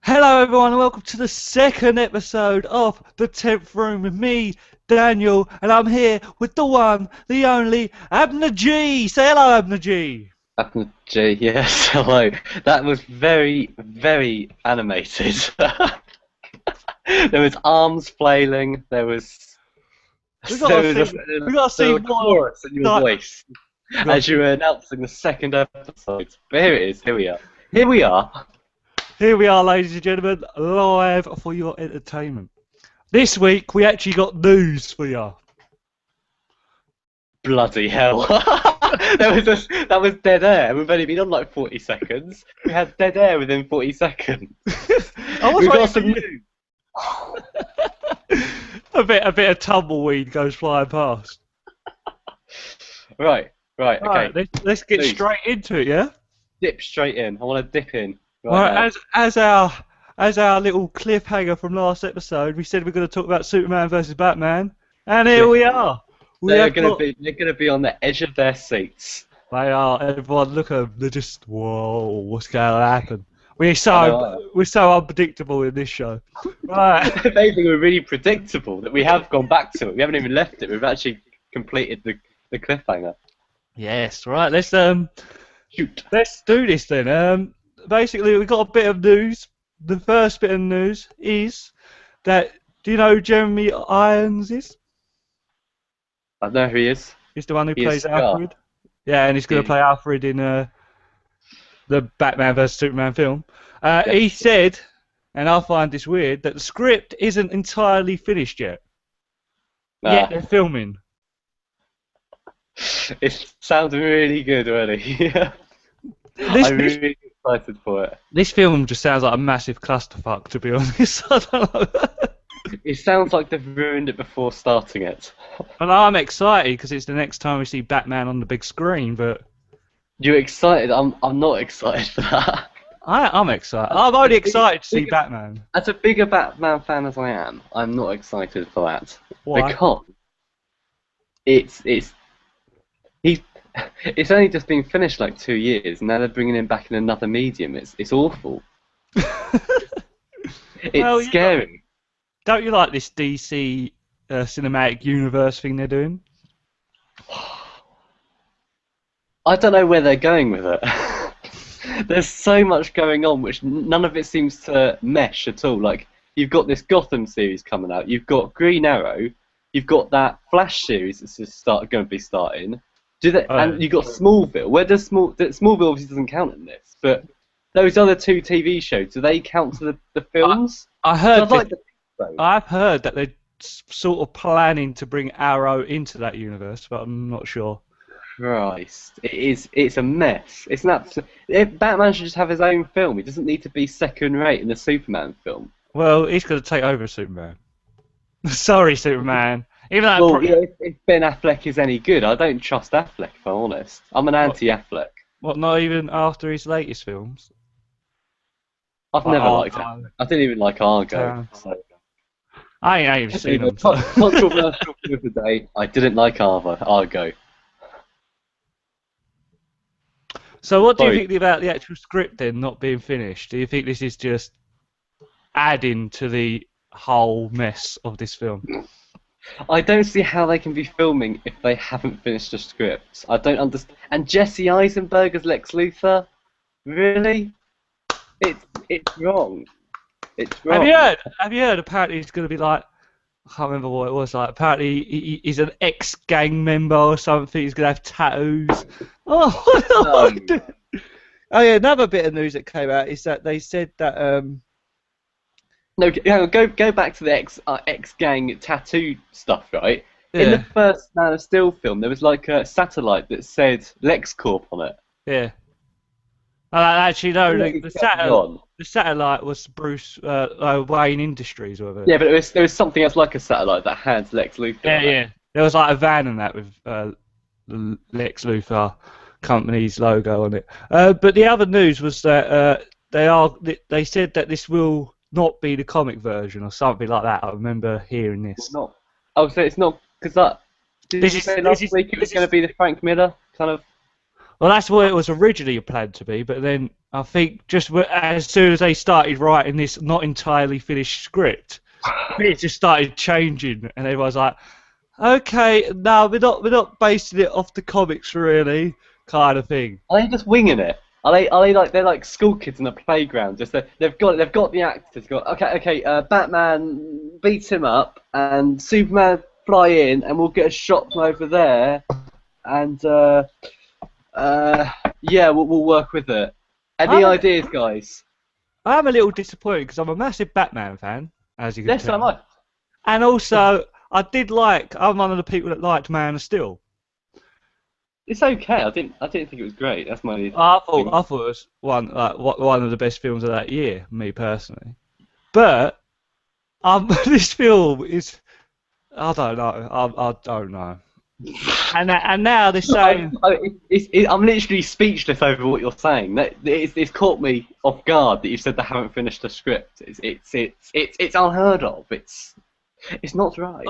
Hello everyone and welcome to the second episode of The 10th Room with me, Daniel, and I'm here with the one, the only, Abner G. Say hello, Abner G. Apple J, yes, hello. That was very, very animated. There was arms flailing. There was We there gotta was see, we gotta there see was a more. chorus in your Like, voice we gotta as you see- were announcing the second episode. But here it is. Here we are. Here we are. Here we are, ladies and gentlemen, live for your entertainment. This week we actually got news for you. Bloody hell! That was dead air. We've only been on like 40 seconds. We had dead air within 40 seconds. I was We've waiting got for some you. news. A bit of tumbleweed goes flying past. Right, right, Right, okay. let's get News. straight into it, yeah. Dip straight in. I want to dip in right Right, now. as our little cliffhanger from last episode, we said we're going to talk about Superman versus Batman, and here we are. We They're have gonna got, be they're gonna be on the edge of their seats. they are. Everyone, look at them. They're just whoa. What's going to happen? I know. We're so unpredictable in this show. Right. If anything, we're really predictable that we have gone back to it. We haven't even left it. We've actually completed the cliffhanger. Yes. Right. Shoot. Let's do this then. Basically, we got a bit of news. The first bit of news is that. Do you know who Jeremy Irons is? I know who he is. He's the one who He is plays Scar. Alfred. Yeah, and he's going to Yeah. play Alfred in the Batman vs Superman film. Yeah. He said, and I find this weird, that the script isn't entirely finished yet. Yet they're filming. It sounds really good already. This, I'm this, really excited for it. this film just sounds like a massive clusterfuck, to be honest. I don't know. It sounds like they've ruined it before starting it. And I'm excited because it's the next time we see Batman on the big screen, but You're excited? I'm not excited for that. I'm excited. I'm only excited to see Batman. As a bigger Batman fan as I am, I'm not excited for that. Why? Because it's he's it's only just been finished like 2 years, and now they're bringing him back in another medium. It's awful. It's Well, you scary. Don't you like this DC cinematic universe thing they're doing? I don't know where they're going with it. There's so much going on, which none of it seems to mesh at all. Like, you've got this Gotham series coming out, you've got Green Arrow, you've got that Flash series that's just going to be starting. And you've got Smallville. Where does Smallville obviously doesn't count in this, but those other two TV shows, do they count to the films? I So heard I'd like that, to think so. I've heard that they're sort of planning to bring Arrow into that universe, but I'm not sure. Christ, it's a mess. It's an absolute. Batman should just have his own film. He doesn't need to be second rate in the Superman film. Well, he's going to take over Superman. Sorry, Superman. Even though Well, yeah, if Ben Affleck is any good, I don't trust Affleck, if I'm honest. I'm an anti-Affleck. not even after his latest films. I've never Argo. liked Affleck. I didn't even like Argo. So. I ain't even seen them. Controversial of the day. I didn't like Argo. So, what do you Sorry. think about the actual script then not being finished? Do you think this is just adding to the whole mess of this film? I don't see how they can be filming if they haven't finished the script. I don't understand. And Jesse Eisenberg as Lex Luthor? Really? It's wrong. It's wrong. Have you heard? Have you heard? Apparently, he's going to be like, I can't remember what it was like. Apparently, he's an ex-gang member or something. He's going to have tattoos. Oh, No. Oh yeah, another bit of news that came out is that they said that No, hang on, go back to the ex-gang tattoo stuff, right? In the yeah, first Man of Steel film, there was like a satellite that said LexCorp on it. yeah. Actually, no, What the is going on? satellite was Bruce Wayne Industries or whatever. Yeah, but there was something else like a satellite that had Lex Luthor Yeah, on it. yeah. There was like a van and that with Lex Luthor company's logo on it. But the other news was that they said that this will not be the comic version or something like that. I remember hearing this. It's not. Oh, so it's not because that. Did This you is- say this last is- week it was this going is- to be the Frank Miller kind of? Well, that's what it was originally planned to be, but then I think just as soon as they started writing this not entirely finished script, it just started changing, and everyone's like, "Okay, no, we're not basing it off the comics, really," kind of thing. Are they just winging it? Are they like they're like school kids in a playground? Just they've got the actors. Got okay. Batman beats him up, and Superman fly in, and we'll get a shot from over there, and yeah, we'll work with it. Any ideas, guys? I'm a little disappointed because I'm a massive Batman fan, as you can Yes, tell. am I. And also, I'm one of the people that liked Man of Steel. It's okay. I didn't think it was great. That's my. I thought it was one of the best films of that year, me personally. But this film is, I don't know. I don't know. And now they're saying I'm literally speechless over what you're saying. It's caught me off guard that you said they haven't finished the script. It's unheard of. It's not right.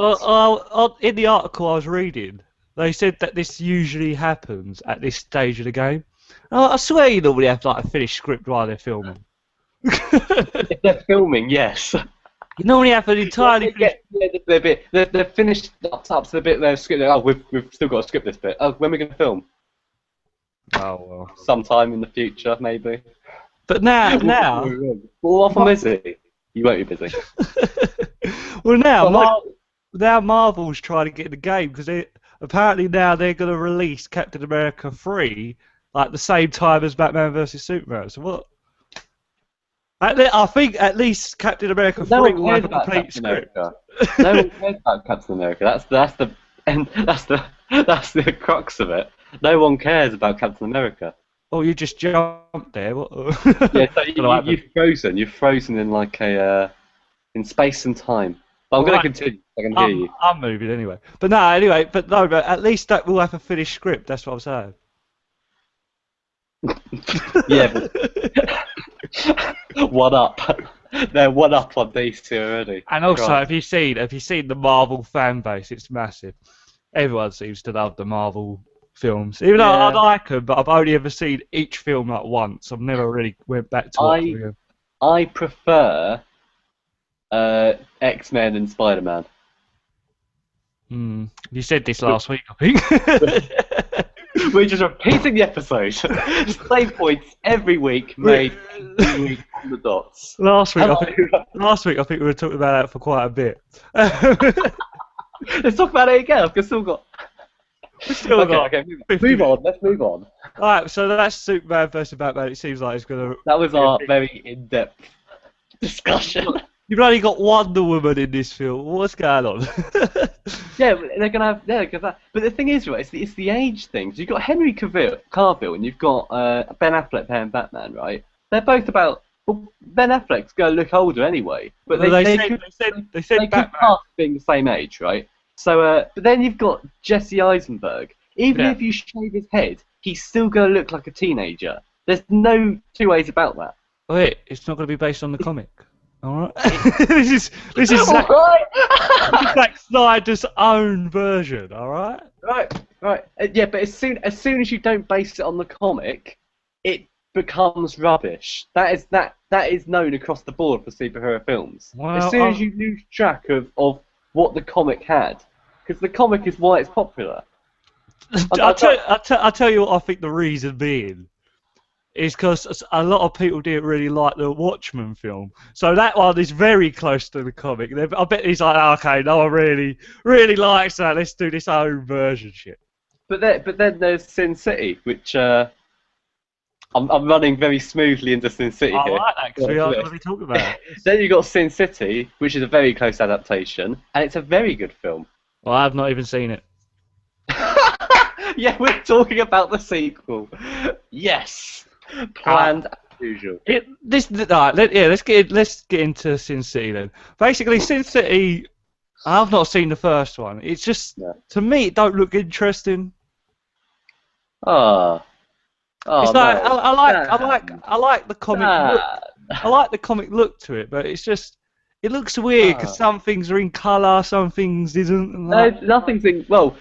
in the article I was reading, they said that this usually happens at this stage of the game. I swear you normally have like a finished script while they're filming. If they're filming, yes. You normally have an entirely finished... They're finished up to the bit they're scripted. Oh, we've still got to script this bit. Oh, when are we going to film? Oh, well. Sometime in the future, maybe. But now... Well, often busy. You won't be busy. Well, now Marvel's trying to get in the game because apparently now they're going to release Captain America 3 like the same time as Batman vs Superman. So what? I think at least Captain America 3 will have a complete script. No one cares about Captain America. That's the crux of it. No one cares about Captain America. Oh, you just jumped there. What? Yeah, so you've frozen. You've frozen in like in space and time. But I'm going to continue. I can hear you. I'm moving anyway. But at least that will have a finished script. That's what I'm saying. Yeah. But one up. They're one up on these two already. And also, have you seen the Marvel fan base? It's massive. Everyone seems to love the Marvel films. Even though I like them, but I've only ever seen each film like once. I've never really went back to watch them again. I prefer X-Men and Spider-Man. You said this last week, I think. We're just repeating the episode. Same points every week, made every week on the dots. Last week, I think we were talking about that for quite a bit. Let's talk about it again. We've still got. Okay, move on. Let's move on. Alright, so that's Superman vs Batman. It seems like it's going to... That was our very in-depth discussion. You've only got Wonder Woman in this film. What's going on? Yeah, they're gonna have but the thing is, right? It's the age thing. So you've got Henry Cavill, and you've got Ben Affleck playing Batman, right? They're both about. Well, Ben Affleck's gonna look older anyway, but they said Batman cast being the same age, right? So, but then you've got Jesse Eisenberg. Even if you shave his head, he's still gonna look like a teenager. There's no two ways about that. Wait, it's not gonna be based on the comic. Alright. this is Zack Snyder's own version, alright? Right. Yeah, but as soon as you don't base it on the comic, it becomes rubbish. That is known across the board for superhero films. Well, as soon as you lose track of what the comic had, because the comic is why it's popular. I'll tell you what I think the reason being. Is because a lot of people didn't really like the Watchmen film, so that one is very close to the comic. I bet he's like, okay, no one really likes that. Let's do this own version shit. But then there's Sin City, which I'm running very smoothly into Sin City here. I like that because we are going to be talking about it. Then you got Sin City, which is a very close adaptation, and it's a very good film. Well, I've not even seen it. Yeah, we're talking about the sequel. Yes. Planned as usual. Let's get into Sin City then. Basically, Sin City, I've not seen the first one. It's just to me, it don't look interesting. It's like no. I like the comic look. I like the comic look to it, but it's just it looks weird because some things are in colour, some things isn't. No, nothing's in. Well,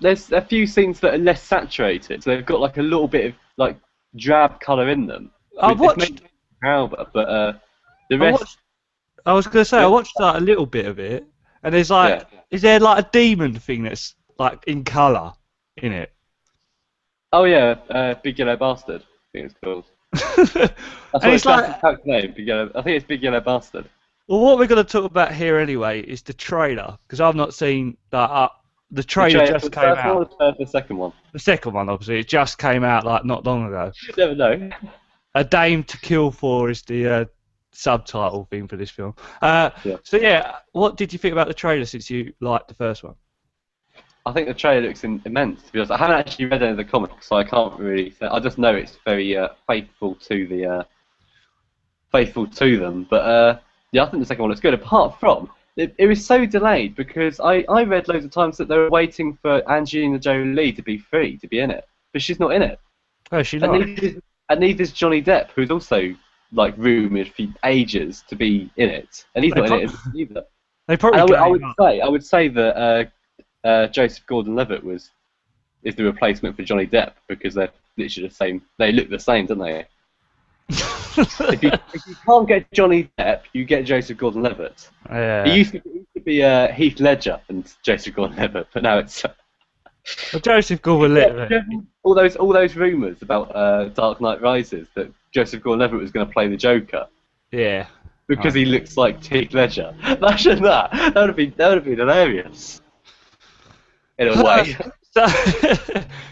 there's a few scenes that are less saturated, so they've got like a little bit of like drab colour in them. I It's watched. maybe Albert, but the I rest. watched. I was gonna say I watched like a little bit of it, and there's like, Yeah. is there like a demon thing that's like in colour in it? Oh yeah, Big Yellow Bastard. I think it's called. That's And what it's it's like, like. Name, Big Yellow. I think it's Big Yellow Bastard. well, what we're going to talk about here anyway is the trailer, because I've not seen that. The trailer Which, just the came first one or out. the second one? The second one, obviously, it just came out like not long ago. You never know. A Dame to Kill For is the subtitle thing for this film. Yeah. So yeah, what did you think about the trailer since you liked the first one? I think the trailer looks immense. To be honest, I haven't actually read any of the comics, so I can't really say. I just know it's very faithful to them. But yeah, I think the second one looks good. Apart from it was so delayed because I read loads of times that they were waiting for Angelina Jolie to be free to be in it, but she's not in it. Oh, she And not. neither's Johnny Depp, who's also like rumoured for ages to be in it, and he's not in it either. They probably. And gave I up. would say that Joseph Gordon-Levitt is the replacement for Johnny Depp because they're literally the same. They look the same, don't they? if you can't get Johnny Depp, you get Joseph Gordon-Levitt. Yeah. It used to be Heath Ledger and Joseph Gordon-Levitt, but now it's Well, Joseph Gordon-Levitt. all those rumours about Dark Knight Rises that Joseph Gordon-Levitt was going to play the Joker Yeah. because he looks like Heath Ledger. Imagine that. That would have been hilarious. In a way.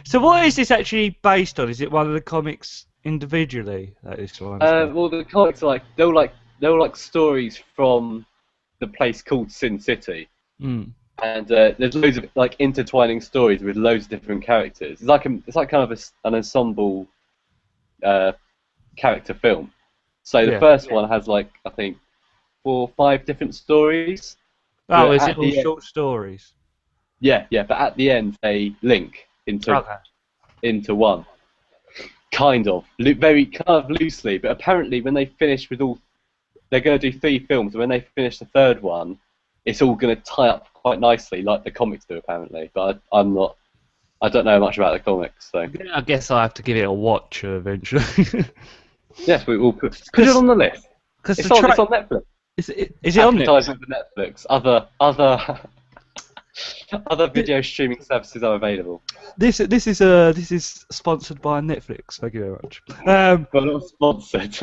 So what is this actually based on? Is it one of the comics individually? That this one. Well, the comics are they were like stories from the place called Sin City, and there's loads of like intertwining stories with loads of different characters. It's like kind of an ensemble character film. So the first one has like I think 4 or 5 different stories. Oh, but is at it all the short stories? Yeah, but at the end they link into one. Kind of loosely, but apparently when they finish with all, they're going to do 3 films. And when they finish the third one, it's all going to tie up quite nicely, like the comics do apparently. But I don't know much about the comics, so. I guess I'll have to give it a watch eventually. Yes, we will put it on the list. It's on Netflix. Is it on Netflix? Advertising for Netflix. Other video streaming services are available. This is sponsored by Netflix. Thank you very much. But not sponsored.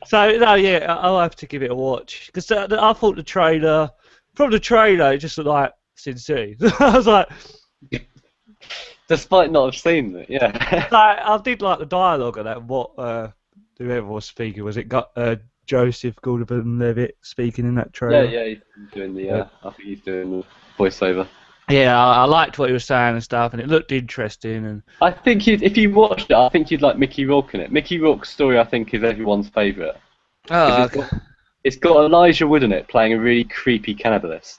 So no, yeah, I'll have to give it a watch because I thought the trailer, it just looked like Sin City. I was like, despite not have seen it, yeah. I did like the dialogue of that. What whoever was speaking, was it Joseph Gordon-Levitt speaking in that trailer? Yeah, he's doing I think he's doing the voiceover. Yeah, I liked what he was saying and stuff, and it looked interesting. And I think if you watched it, I think you'd like Mickey Rourke in it. Mickey Rourke's story, I think, is everyone's favourite. It's got Elijah Wood in it, playing a really creepy cannibalist.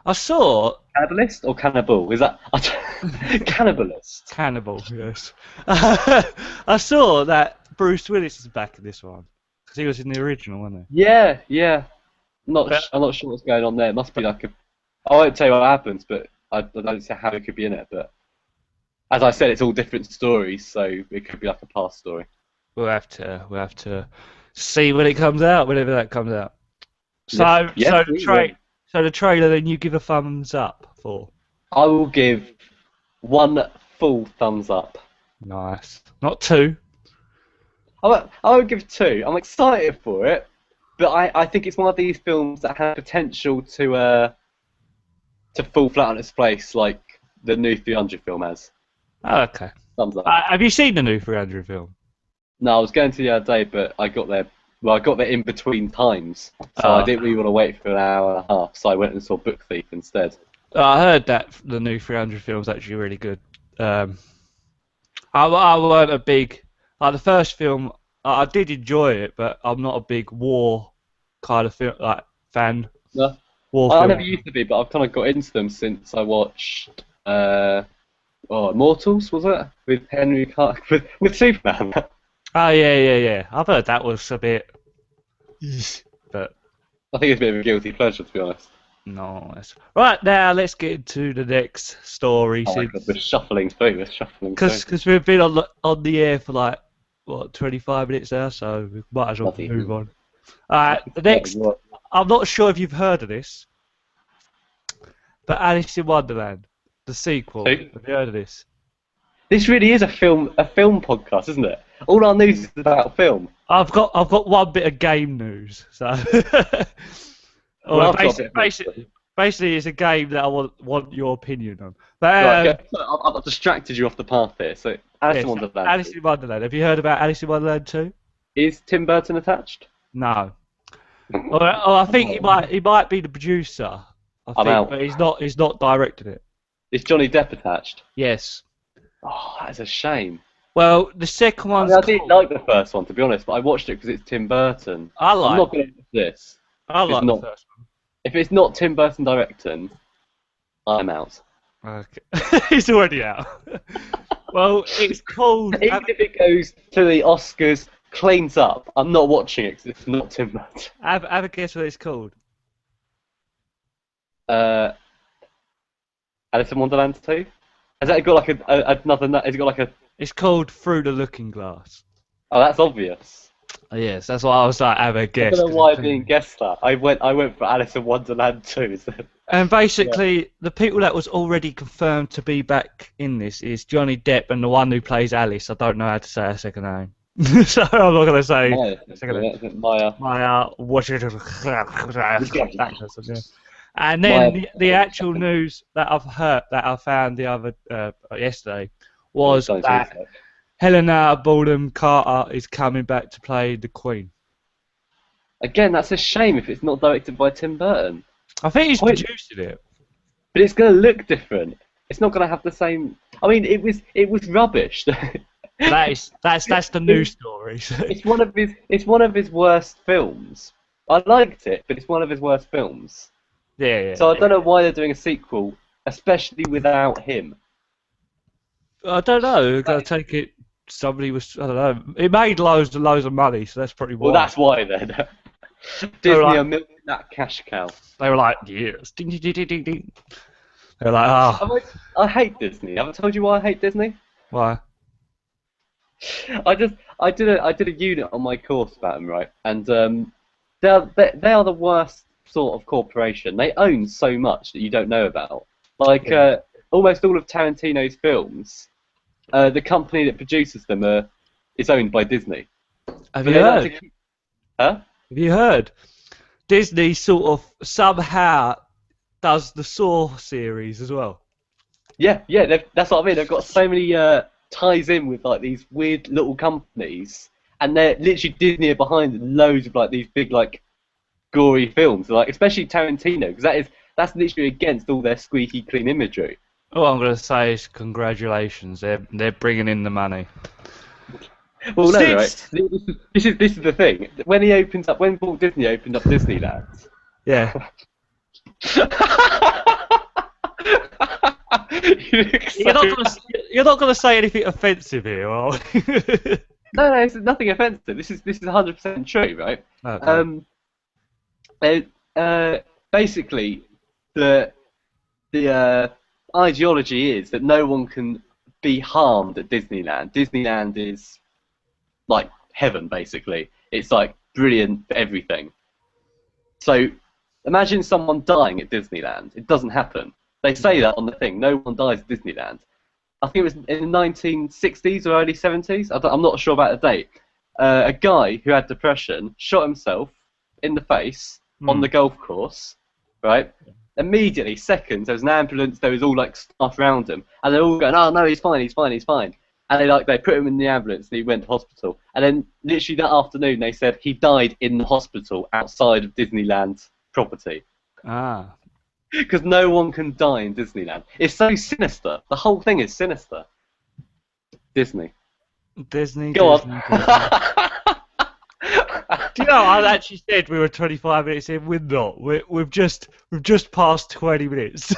I saw Cannibalist or cannibal? Is that cannibalist? Cannibal? Yes. I saw that Bruce Willis is back in this one because he was in the original, wasn't he? Yeah. I'm not sure what's going on there. It must be like I won't tell you what happens, but I don't see how it could be in it. But as I said, it's all different stories, so it could be like a past story. We'll have to see when it comes out, whenever that comes out. So the trailer, then you give a thumbs up for? I will give 1 full thumbs up. Nice. Not 2. I would give 2. I'm excited for it, but I think it's one of these films that has potential to fall flat on its place, like the new 300 film has. Oh, okay. Thumbs up. Have you seen the new 300 film? No, I was going to the other day, but I got there. Well, I got there in between times, so I didn't really want to wait for an hour and a half. So I went and saw Book Thief instead. I heard that the new 300 film is actually really good. I weren't a big the first film. I did enjoy it, but I'm not a big war kind of film fan. No, war I film. never used to be, but I've kind of got into them since I watched Immortals, was it, with Henry Cavill with Superman. Oh yeah. I've heard that was a bit, but I think it's a bit of a guilty pleasure, to be honest. Nice. Right, now let's get into the next story. Oh my God, we're shuffling through. We're shuffling through. Because we've been on the air for like, what, 25 minutes now, so we might as well Bloody move hell. on. The next, I'm not sure if you've heard of this, but Alice in Wonderland, the sequel. Who? Have you heard of this? This really is a film podcast, isn't it? All our news is about film. I've got one bit of game news. So, Well, I've got a bit of basically, it's a game that I want your opinion on. But Right, okay. I've distracted you off the path here. So, Alice in yes, Wonderland. Alice in Wonderland. Have you heard about Alice in Wonderland 2? Is Tim Burton attached? No. Well, I think he might be the producer. I'm out. But he's not directed it. Is Johnny Depp attached? Yes. Oh, that is a shame. Well, the second one's I didn't like the first one, to be honest, but I watched it because it's Tim Burton. I'm not going to watch this. I like not- the first one. If it's not Tim Burton directing, I'm out. Okay. He's already out. Well, it's called. Even if it goes to the Oscars, cleans up, I'm not watching it because it's not Tim Burton. Have a guess what it's called. Alice in Wonderland 2? Has that got like another? Has it got like a? It's called Through the Looking Glass. Oh, that's obvious. Yes, that's why I was like, have a I guess. don't know why I didn't guess that. I went for Alice in Wonderland 2. And basically, the people that was already confirmed to be back in this is Johnny Depp and the one who plays Alice. I don't know how to say her second name, so I'm not going to say. Maya Washington. And then the actual news that I found the other yesterday was that Helena Bonham Carter is coming back to play the Queen. Again, that's a shame if it's not directed by Tim Burton. I think he's producing it. But it's going to look different. It's not going to have the same. I mean, it was rubbish. That's the news story. It's one of his worst films. I liked it, but it's one of his worst films. Yeah. So I don't know why they're doing a sequel, especially without him. I don't know. I take it somebody was. I don't know. It made loads and loads of money, so that's probably why. Well, that's why then. Disney are milking that cash cow. They were like, yes, ding ding ding ding ding. They were like, ah. I hate Disney. Have I told you why I hate Disney? Why? I did a unit on my course about them, right? And they are the worst sort of corporation. They own so much that you don't know about. Like almost all of Tarantino's films, the company that produces them is owned by Disney. Have you heard? Huh? Have you heard? Disney sort of somehow does the Saw series as well. Yeah, that's what I mean. They've got so many ties in with like these weird little companies, and they're literally Disney are behind loads of like these big like gory films, like especially Tarantino, because that's literally against all their squeaky clean imagery. All I'm going to say is congratulations. They're bringing in the money. Well, no, right. This is the thing. When Walt Disney opened up Disneyland. Yeah. You're not going to say anything offensive here, are you? No, it's nothing offensive. This is 100% true, right? Okay. Basically, the ideology is that no one can be harmed at Disneyland. Disneyland is like heaven, basically. It's like brilliant for everything. So imagine someone dying at Disneyland. It doesn't happen. They say that on the thing. No one dies at Disneyland. I think it was in the 1960s or early 70s. I'm not sure about the date. A guy who had depression shot himself in the face on the golf course, right? Immediately, seconds, there was an ambulance, there was all like staff around him, and they're all going, oh no, he's fine. And they put him in the ambulance and he went to hospital. And then literally that afternoon they said he died in the hospital outside of Disneyland's property. Ah. Because no one can die in Disneyland. It's so sinister. The whole thing is sinister. Disney. Go on. Do you know, I actually said we were 25 minutes in. We're not. We've just passed 20 minutes.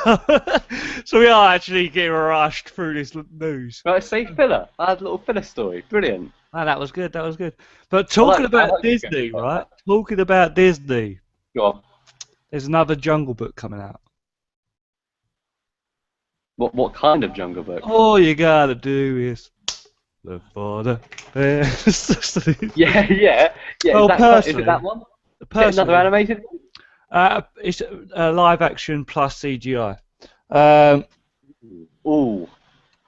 So we are actually getting rushed through this news. Right, see, filler. I had a little filler story. Brilliant. Oh, that was good. But talking about Disney, right? Talking about Disney. Go on. There's another Jungle Book coming out. What kind of Jungle Book? All you gotta do is look for the best. Yeah. Well, Is it that one? Is it another personally, animated one? it's live action plus CGI. Ooh.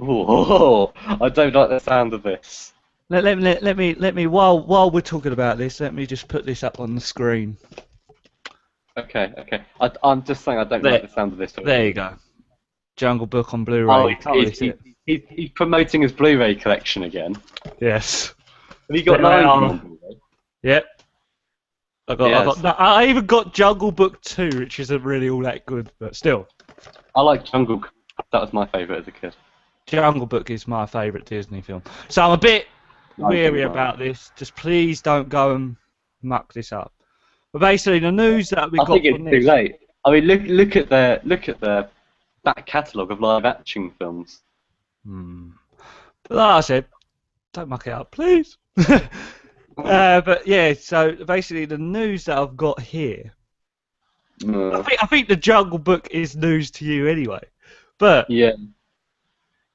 Ooh. I don't like the sound of this. Let me while we're talking about this, let me just put this up on the screen. Okay. I'm just saying I don't like the sound of this. There you go. Jungle Book on Blu-ray. Oh, You can't really see it. he's promoting his Blu-ray collection again. Yes. Have you got There they Lion are. King on Blu-ray? Yep. I even got Jungle Book 2, which isn't really all that good, but still. I like Jungle. That was my favourite as a kid. Jungle Book is my favourite Disney film. So I'm a bit weary about this. Just please don't go and muck this up. But basically, the news that we got I think it's from too this. late. I mean, look at the back catalogue of live action films. But like I said, don't muck it up, please. But yeah, so basically, the news that I've got here. I think the Jungle Book is news to you anyway. But Yeah.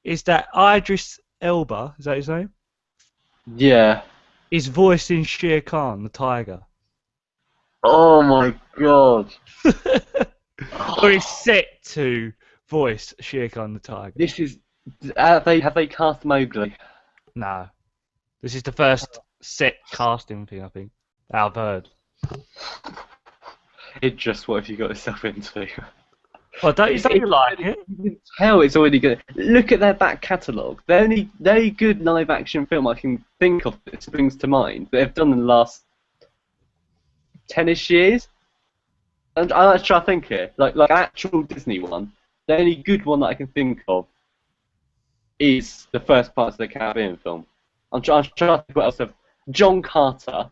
is that Idris Elba, is that his name? Yeah. Is voicing Shere Khan, the tiger. Oh my god. Or is set to voice Shere Khan, the tiger. This is. Have they cast Mowgli? No. This is the first set casting thing, I think, that I've heard. Idris, what have you got yourself into? Well, don't you like it? You can tell it's already good. Look at their back catalogue. The only good live action film I can think of that springs to mind that they've done in the last 10ish years. And I like to try to think here, like an actual Disney one. The only good one that I can think of is the first Parts of the Caribbean film. I'm trying to think what else. John Carter,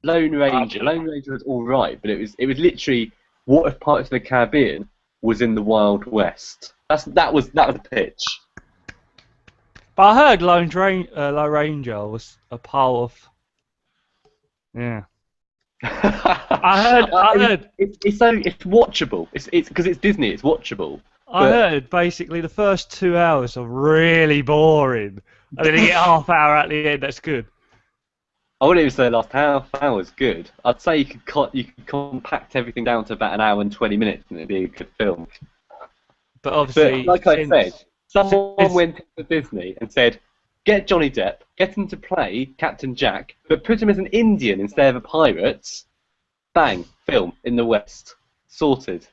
Lone Ranger. Lone Ranger was all right, but it was literally what if Parts of the Caribbean was in the Wild West. That was the pitch. But I heard Lone Ranger was a part of. Yeah. I heard. It's watchable. It's because it's Disney. It's watchable. I heard basically the first 2 hours are really boring, and then you get half hour at the end. That's good. I wouldn't even say the last half hour is good. I'd say you could compact everything down to about an hour and 20 minutes, and it'd be a good film. But obviously, like I said, someone went to Disney and said, "Get Johnny Depp, get him to play Captain Jack, but put him as an Indian instead of a pirate." Bang, film in the West, sorted.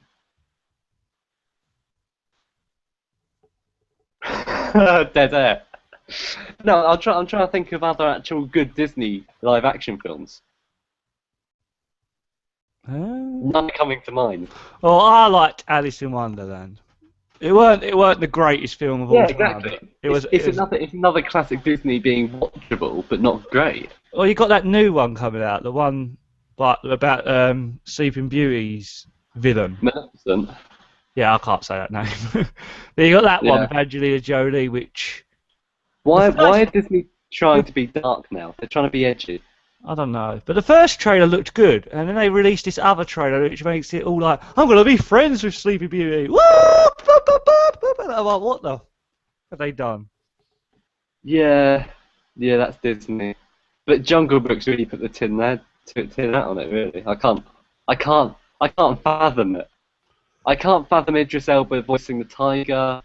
Dead air. No, I'm trying to think of other actual good Disney live action films. None coming to mind. Well, I liked Alice in Wonderland. It weren't the greatest film of all time. Exactly. But It's another classic Disney being watchable but not great. Well, you got that new one coming out, the one about Sleeping Beauty's villain. Maleficent. Yeah, I can't say that name. But you got that one with Angelina Jolie, which. Why are Disney trying to be dark now? They're trying to be edgy. I don't know. But the first trailer looked good, and then they released this other trailer which makes it all like, I'm going to be friends with Sleepy Beauty. Woo! And I'm like, what the have they done? Yeah, that's Disney. But Jungle Book's really put the tin hat on it, really. I can't fathom it. I can't fathom Idris Elba voicing the tiger.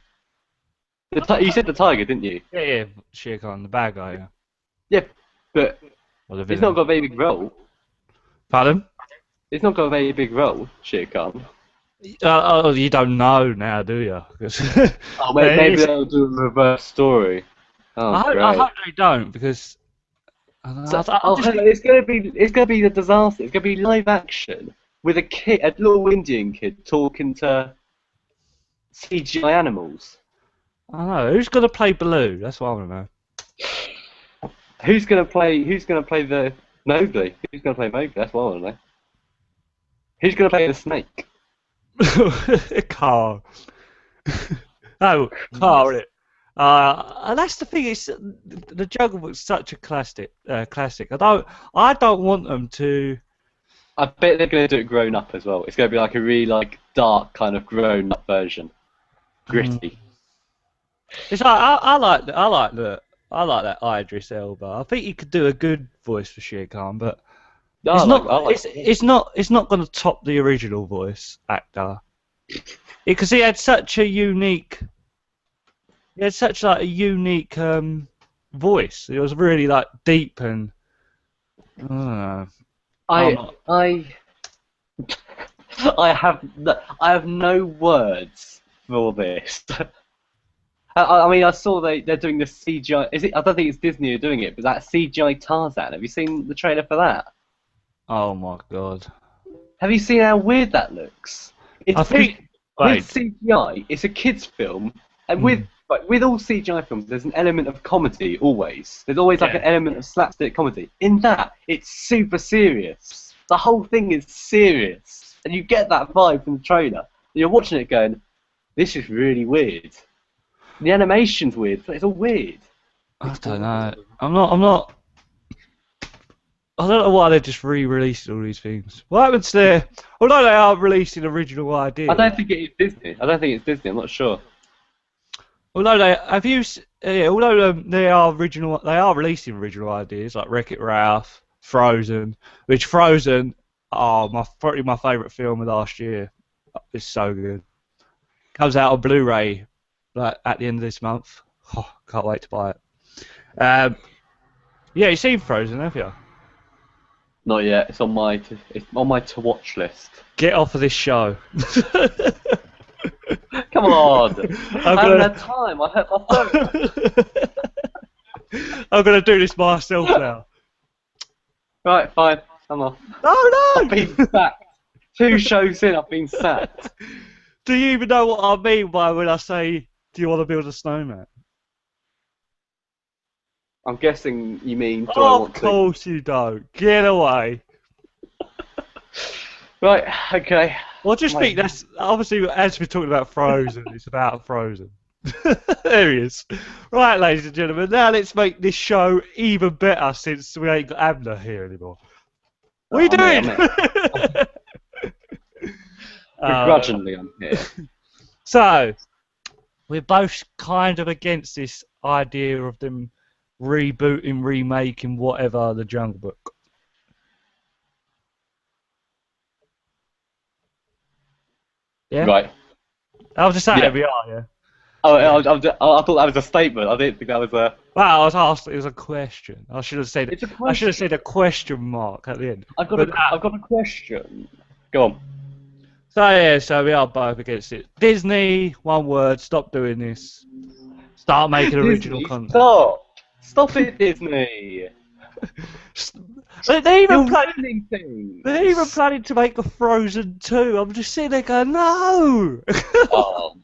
You said the tiger, didn't you? Yeah, Shere Khan, the bad guy, yeah. Yeah, but Or the he's not got a very big role. Pardon? He's not got a very big role, Shere Khan. You don't know now, do you? Oh, maybe they'll do a reverse story. Oh, I hope they don't, because it's gonna be a disaster. It's gonna be live action with a little Indian kid talking to CGI animals. I don't know. Who's gonna play Baloo? That's what I want to know. Who's gonna play the Mowgli? Who's gonna play Mowgli? That's what I want to know. Who's gonna play the snake? Carl. Oh, Carl, it. And that's the thing. It's the Jungle Book's such a classic. I don't want them to I bet they're going to do it grown up as well. It's going to be like a really like dark kind of grown up version, gritty. It's like I like that Idris Elba. I think he could do a good voice for Shere Khan, but No, it's not going to top the original voice actor because he had such a unique voice. It was really like deep and I don't know. I I have no words for this. I mean, I saw they're doing the CGI. I don't think it's Disney who are doing it, but that CGI Tarzan. Have you seen the trailer for that? Oh my god! Have you seen how weird that looks? I think with CGI, it's a kids' film, and with all CGI films, there's an element of comedy always. There's always like an element of slapstick comedy. In that, it's super serious. The whole thing is serious, and you get that vibe from the trailer. And you're watching it going, "This is really weird." The animation's weird, but it's all weird. I don't know. I'm not. I don't know why they're just re-releasing all these things. What happens there? Although they are releasing original ideas. I don't think it is Disney. I don't think it's Disney. I'm not sure. Although they are releasing original ideas like Wreck-It Ralph, Frozen, which Frozen, probably my favourite film of last year. It's so good. Comes out on Blu-ray like at the end of this month. Oh, can't wait to buy it. Yeah, you've seen Frozen, have you? Not yet. It's on my to watch list. Get off of this show. Come on. I haven't had time. I hurt my phone. I'm gonna do this myself now. Right, fine. I'm off. No. I've been sacked. 2 shows in, I've been sacked. Do you even know what I mean by when I say, "Do you want to build a snowman?" I'm guessing you mean. Do I want Of course you don't. Get away. Right. Okay. Well, I just think that's obviously as we're talking about Frozen, it's about Frozen. There he is. Right, ladies and gentlemen. Now let's make this show even better since we ain't got Abner here anymore. What are you doing? Begrudgingly, I'm here. So, we're both kind of against this idea of them rebooting, remaking, whatever, the Jungle Book. Yeah? Right. I was just saying we are, yeah. Oh, I thought that was a statement. I didn't think that was a. Well, I was asked. It was a question. I should have said. I should have said a question mark at the end. I've got a question. Go on. So we are both against it. Disney, one word. Stop doing this. Start making original content. Stop it, Disney. They're even planning to make a Frozen 2. I'm just sitting there going, no. Oh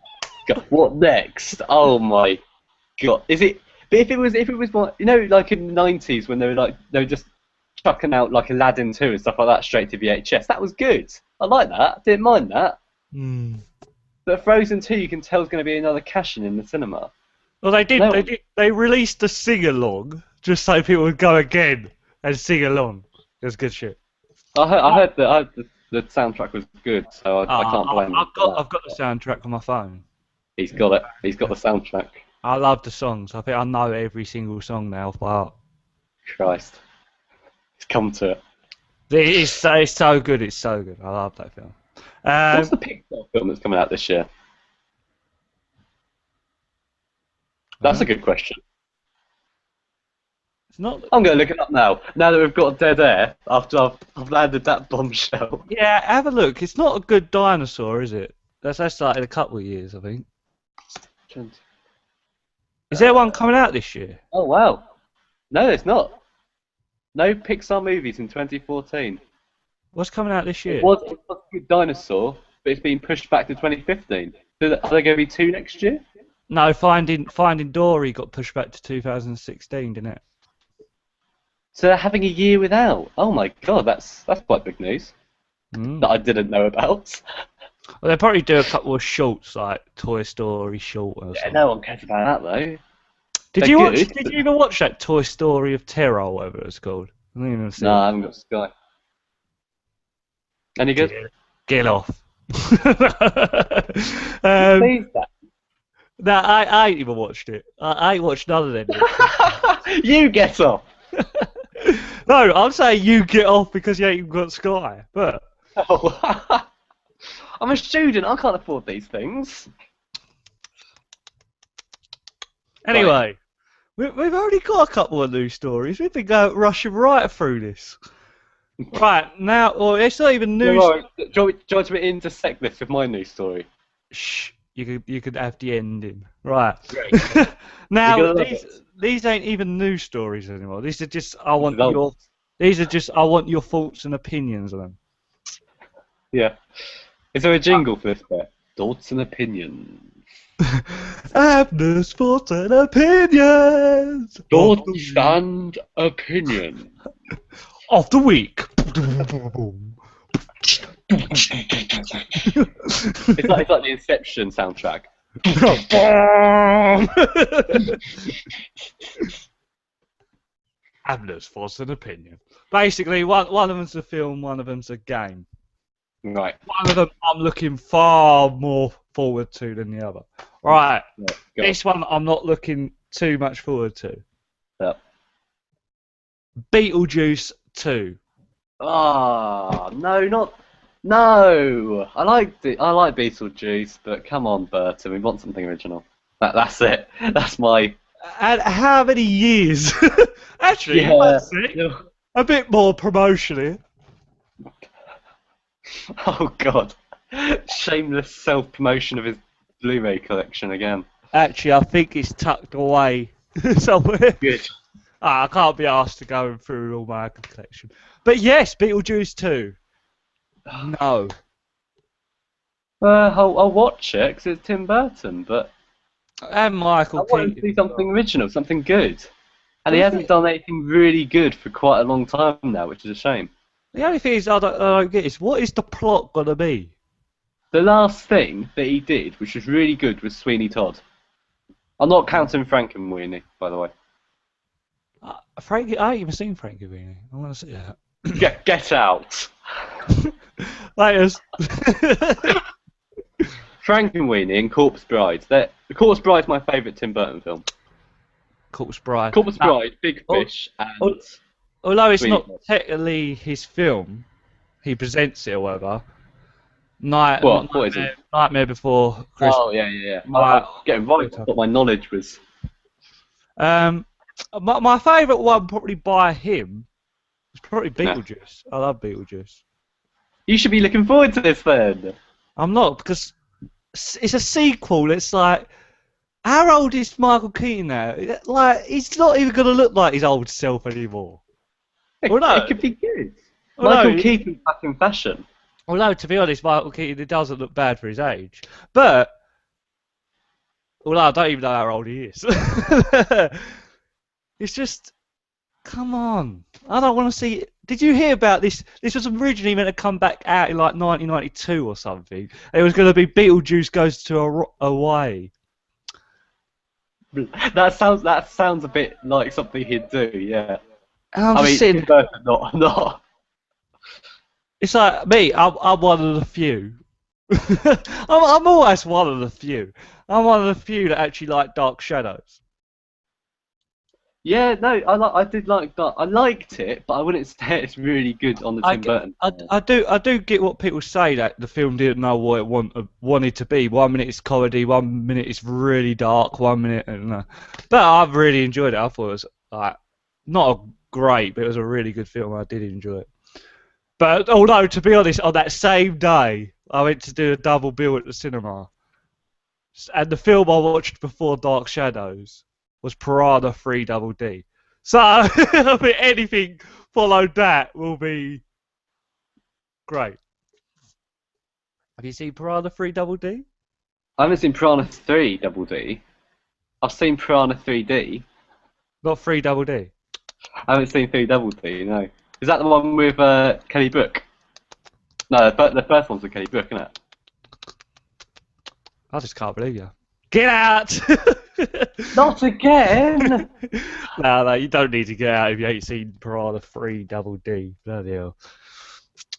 God, what next? Oh my God, is it? But if it was more, like in the 90s when they were just chucking out like Aladdin 2 and stuff like that straight to VHS, that was good. I like that. Didn't mind that. But Frozen 2, you can tell is going to be another cash-in in the cinema. Well, they did. They released a sing-along just so people would go again and sing along. It was good shit. I heard the soundtrack was good, so I can't blame him. I've got the soundtrack on my phone. He's got it. He's got the soundtrack. I love the songs. I think I know every single song now off by heart. Christ, it's come to it. It's so good. It's so good. I love that film. What's the Pixar film that's coming out this year? That's a good question. It's not. I'm going to look it up now. Now that we've got dead air, after I've landed that bombshell. Yeah, have a look. It's not a good dinosaur, is it? That's like in a couple of years, I think. Is there one coming out this year? Oh wow! No, it's not. No Pixar movies in 2014. What's coming out this year? It was a good dinosaur, but it's been pushed back to 2015. So are there going to be 2 next year? No, Finding Dory got pushed back to 2016, didn't it? So they're having a year without. Oh my God, that's quite big news that I didn't know about. Well, they'll probably do a couple of shorts, like Toy Story short or something. No one cares about that though. Did you even watch that Toy Story of Terror or whatever it's called? No, I haven't got Sky. Any good? Get off. Please, No, I ain't even watched it. I ain't watched none of them. you get off. No, I'm saying you get off because you ain't even got Sky. But Oh. I'm a student. I can't afford these things. anyway, we've already got a couple of news stories. We've been going rushing right through this. Right now, well, it's not even news. No, do you want me to intersect this with my news story? Shh, you could have the ending. Right. Great. Now You're gonna love these ain't even news stories anymore. These are just I want your thoughts and opinions on them. Yeah. Is there a jingle for this bit? Thoughts and opinions. Abner's thoughts and opinions. Thoughts and opinions. Of the week. It's like the Inception soundtrack. Abner's thoughts and opinion. Basically, one of them's a film, one of them's a game. Right. One of them I'm looking far more forward to than the other. Right. Yeah, go on. This one I'm not looking too much forward to. Yeah. Beetlejuice 2. Ah, no. I like Beetlejuice, but come on, Burton, we want something original. That's it. That's my. And how many years? Actually, Yeah. that's it. A bit more promotion here. Oh God, shameless self-promotion of his Blu-ray collection again. Actually, I think it's tucked away somewhere. Good. I can't be asked to go through all my collection. But yes, Beetlejuice 2. No. I'll watch it because it's Tim Burton, but And Michael I want him to Keaton. do something original, something good. And he hasn't done anything really good for quite a long time now, which is a shame. The only thing is I don't get is what is the plot gonna be? The last thing that he did, which was really good, was Sweeney Todd. I'm not counting Frankenweenie, by the way. Frankie, I ain't even seen Frankenweenie. I want to see that. Get out! Laters. Frankenweenie and Corpse Bride. The Corpse Bride's my favourite Tim Burton film. Corpse Bride. Corpse Bride, Big oh, Fish, and... Although it's Sweeney not Todd. technically his film, he presents it or whatever. What is it? Nightmare Before Christmas. Oh, yeah. Right. I'm getting right. I thought my knowledge was... My favourite one probably by him is probably Beetlejuice. I love Beetlejuice. You should be looking forward to this then. I'm not, because it's a sequel. It's like, how old is Michael Keaton now? Like, he's not even going to look like his old self anymore. It, Well, no. it could be good. Well, Michael no. Keaton's back in fashion. Although, to be honest, Michael Keaton, it doesn't look bad for his age. But, although I don't even know how old he is. It's just, come on. I don't want to see it. Did you hear about this? This was originally meant to come back out in like 1992 or something. It was going to be Beetlejuice Goes to Hawaii. That sounds a bit like something he'd do, yeah. And I'm I just mean, sitting, Tim Burton, not. it's like me, I'm one of the few. I'm always one of the few. I'm one of the few that actually like Dark Shadows. Yeah, no, I did like that. I liked it, but I wouldn't say it's really good on the Tim Burton. I do get what people say, that the film didn't know what it wanted to be. 1 minute it's comedy, 1 minute it's really dark, 1 minute, I don't know. But I've really enjoyed it. I thought it was like not great, but it was a really good film. I did enjoy it. But although, to be honest, on that same day, I went to do a double bill at the cinema, and the film I watched before Dark Shadows was Piranha 3 Double D. So I think anything followed that will be great. Have you seen Piranha 3 Double D? I haven't seen Piranha 3 Double D. I've seen Piranha 3D. Not 3 Double D. I haven't seen 3 Double D, no. Is that the one with Kelly Brook? No, the first one's with Kelly Brook, isn't it? I just can't believe you. Get out! Not again! No, you don't need to get out if you ain't seen Piranha 3 Double D. Bloody hell.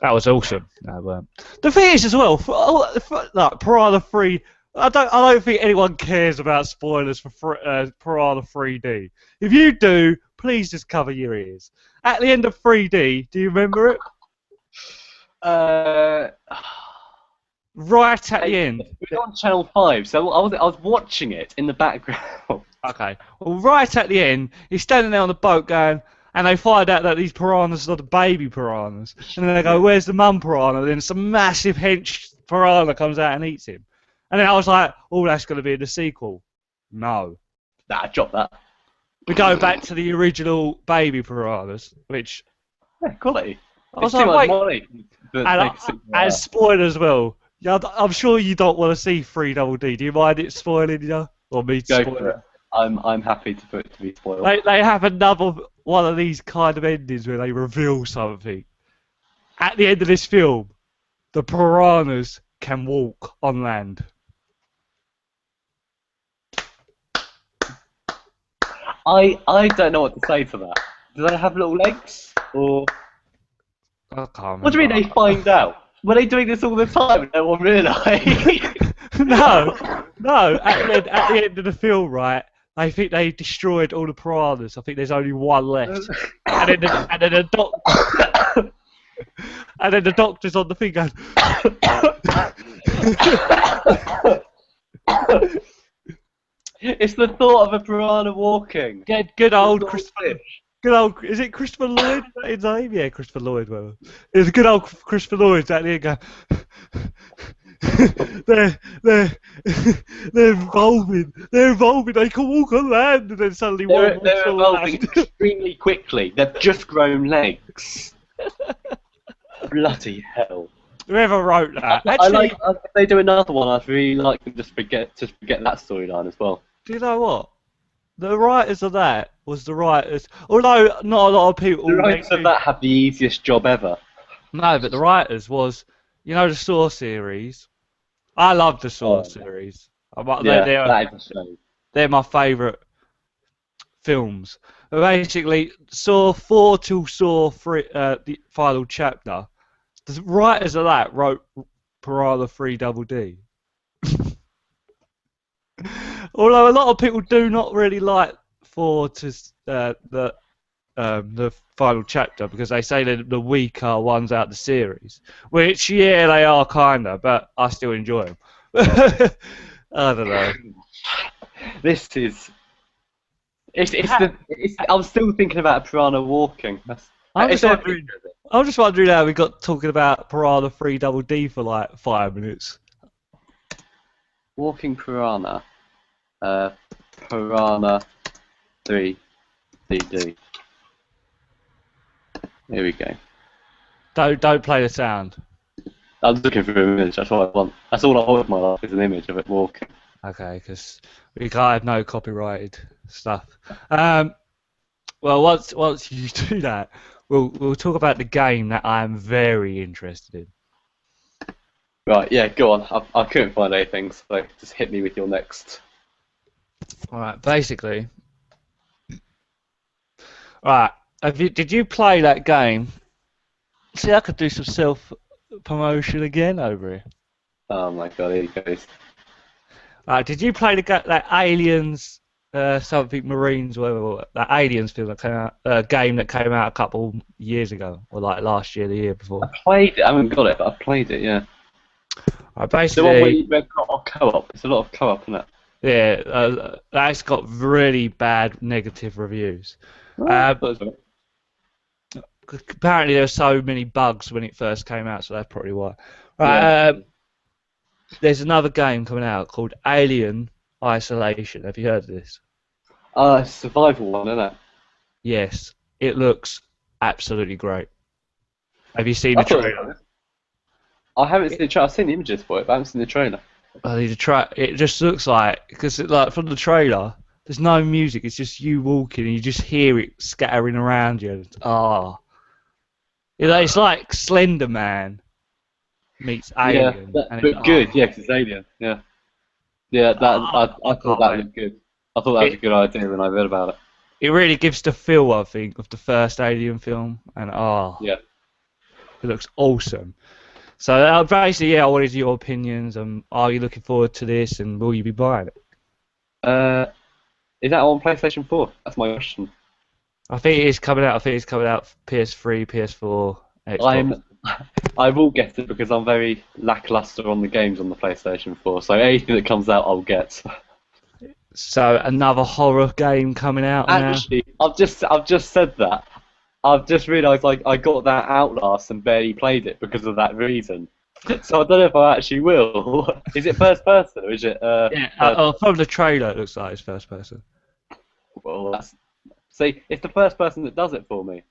That was awesome. No, the thing is as well, like Piranha 3. I don't think anyone cares about spoilers for Piranha 3D. If you do, please just cover your ears. At the end of 3D, do you remember it? Right at the end. It was on Channel 5, so I was watching it in the background. Okay. Well, right at the end, he's standing there on the boat going, and they find out that these piranhas are the baby piranhas. And then they go, where's the mum piranha? And then some massive hench piranha comes out and eats him. And then I was like, oh, that's going to be in the sequel. No. Nah, drop that. We go back to the original baby piranhas, which... Yeah, quality. I was it's like, too much wait. money. And spoiled as well. Yeah, I'm sure you don't want to see 3DD. Do you mind it spoiling you? Or me Go spoiling for it. I'm happy for it to be spoiled. They have another one of these kind of endings where they reveal something. At the end of this film, the piranhas can walk on land. I don't know what to say to that. Do they have little legs? Or I can't remember. what do you mean they find out? Were they doing this all the time and no one realised? No. At the end of the film, right, I think they destroyed all the piranhas. I think there's only one left. and then the doctor's on the thing going... It's the thought of a piranha walking. Good old Christopher... Good old, is it Christopher Lloyd? Is that his name? Yeah, Christopher Lloyd. Well, it's good old Christopher Lloyd at the end going, they're evolving. They can walk on land, and then suddenly they're walks on evolving land. extremely quickly. They've just grown legs. Bloody hell! Whoever wrote that? I Actually, like if they do another one. I'd really like them to forget that storyline as well. do you know what? The writers of that was the writers. Although not a lot of people. The writers of that have the easiest job ever. No, but the writers was, you know, the Saw series. I love the Saw series. That is a shame. They're my favourite films. But basically, Saw 4 till Saw 3, the final chapter. The writers of that wrote Piranha 3DD. Although a lot of people do not really like 4 to the final chapter because they say they're the weaker ones out of the series. Which, yeah, they are kinda, but I still enjoy them. I don't know. This is. I'm still thinking about a piranha walking. I'm just wondering how we got talking about Piranha 3DD for like 5 minutes. Walking piranha. Piranha 3DD. Here we go. Don't play the sound. I'm looking for an image. That's what I want. That's all I want in my life is an image of it walking. Okay, because we can't have no copyrighted stuff. Well, once you do that, we'll talk about the game that I am very interested in. Right, yeah, go on. I couldn't find anything, so just hit me with your next. Alright, basically. Alright, did you play that game? See, I could do some self-promotion again over here. Oh my god, here he goes. Did you play that Aliens, something Marines, whatever, that Aliens film that came out, game that came out a couple years ago, or like last year, the year before? I played it. I haven't got it, but I played it. Yeah. Basically, the one where you've got co-op. It's a lot of co-op, isn't it? Yeah, that's got really bad negative reviews. Apparently there were so many bugs when it first came out, so that's probably why. Right, there's another game coming out called Alien Isolation. Have you heard of this? Survival one, isn't it? Yes, it looks absolutely great. Have you seen the trailer? I haven't seen the trailer. I've seen the images for it, but I haven't seen the trailer. It just looks like, because like from the trailer, there's no music. It's just you walking, and you just hear it scattering around you. It's like Slender Man meets Alien. Yeah, but good. Yeah, 'cause it's Alien. Yeah. Yeah, I thought that was good. I thought that was a good idea when I read about it. It really gives the feel, I think, of the first Alien film, and Yeah. It looks awesome. So basically, yeah, I wanted your opinions. Are you looking forward to this, and will you be buying it? Is that on PlayStation 4? That's my question. I think it is coming out. I think it's coming out for PS3, PS4, Xbox. I will get it because I'm very lackluster on the games on the PlayStation 4. So anything that comes out, I'll get. So another horror game coming out now. Actually, I've just said that. I've just realised I got that Outlast and barely played it because of that reason. So I don't know if I actually will. Is it first person or is it? From the trailer, it looks like it's first person. Well, see, it's the first person that does it for me.